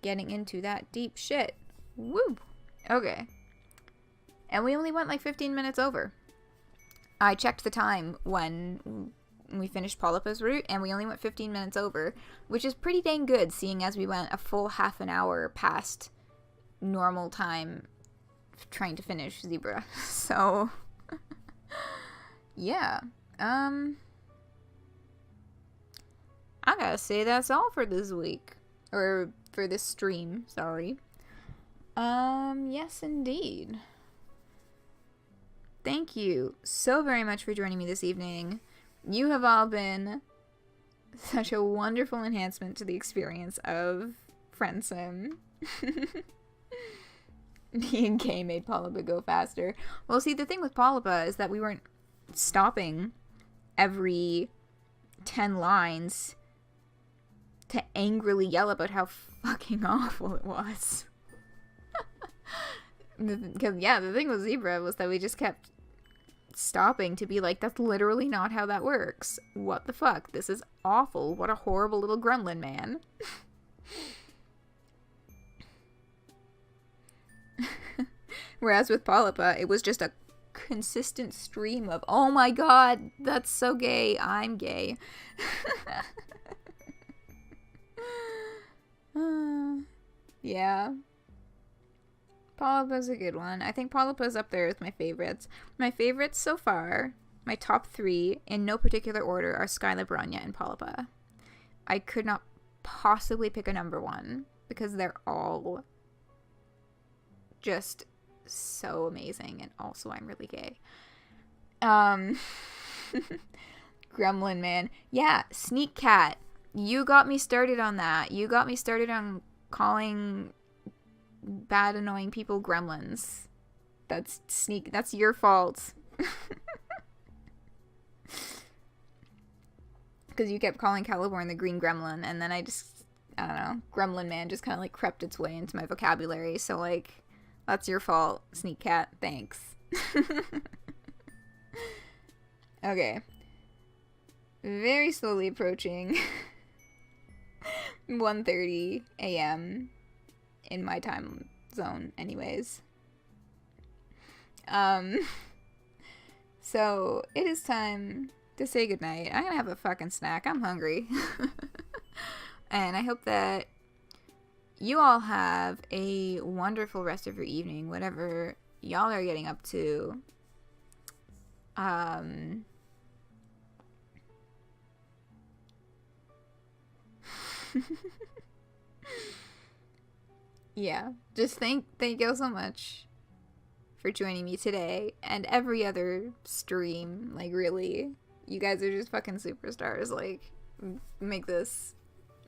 Getting into that deep shit. Woo! Okay. And we only went like 15 minutes over. I checked the time when we finished POLYPA's route, and we only went 15 minutes over, which is pretty dang good, seeing as we went a full half an hour past normal time trying to finish Zebruh. So, yeah. I gotta say that's all for this week. Or for this stream, sorry. Yes indeed. Thank you so very much for joining me this evening. You have all been such a wonderful enhancement to the experience of Friendsim. Me and Kay made POLYPA go faster. Well, see, the thing with POLYPA is that we weren't stopping every 10 lines to angrily yell about how fucking awful it was. Because, yeah, the thing with Zebruh was that we just kept stopping to be like, that's literally not how that works. What the fuck? This is awful. What a horrible little gremlin man. Whereas with POLYPA, it was just a consistent stream of, oh my god, that's so gay, I'm gay. Yeah. POLYPA's a good one. I think POLYPA's up there with my favorites. My favorites so far, my top 3, in no particular order, are Skyla, Bronya, and POLYPA. I could not possibly pick a number 1, because they're all just so amazing, and also I'm really gay. Gremlin man. Yeah, Sneak Cat. You got me started on that. You got me started on calling bad, annoying people gremlins. That's your fault. Because you kept calling Caliborn the green gremlin, and then I don't know, gremlin man just kind of like crept its way into my vocabulary, so like, that's your fault, Sneak Cat. Thanks. Okay. Very slowly approaching 1:30 a.m. in my time zone anyways. So it is time to say goodnight. I'm gonna have a fucking snack. I'm hungry. And I hope that you all have a wonderful rest of your evening, whatever y'all are getting up to. Yeah, just thank y'all so much for joining me today and every other stream. Like, really, you guys are just fucking superstars. Like, make this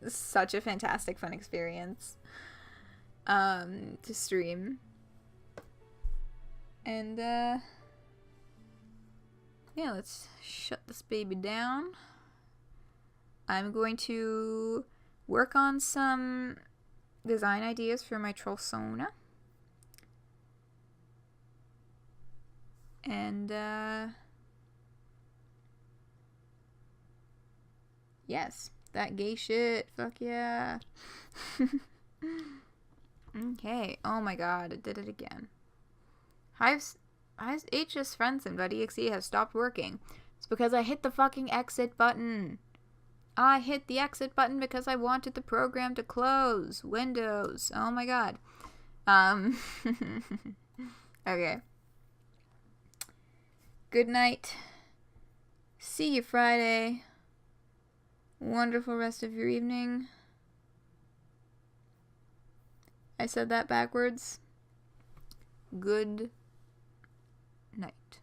such a fantastic fun experience to stream. And yeah, let's shut this baby down. I'm going to work on some design ideas for my Trollsona. And yes, that gay shit. Fuck yeah. Okay. Oh my god, it did it again. Hiveswap Friendsim.exe has stopped working. It's because I hit the fucking exit button. I hit the exit button because I wanted the program to close. Windows. Oh my god. Okay. Good night. See you Friday. Wonderful rest of your evening. I said that backwards. Good night.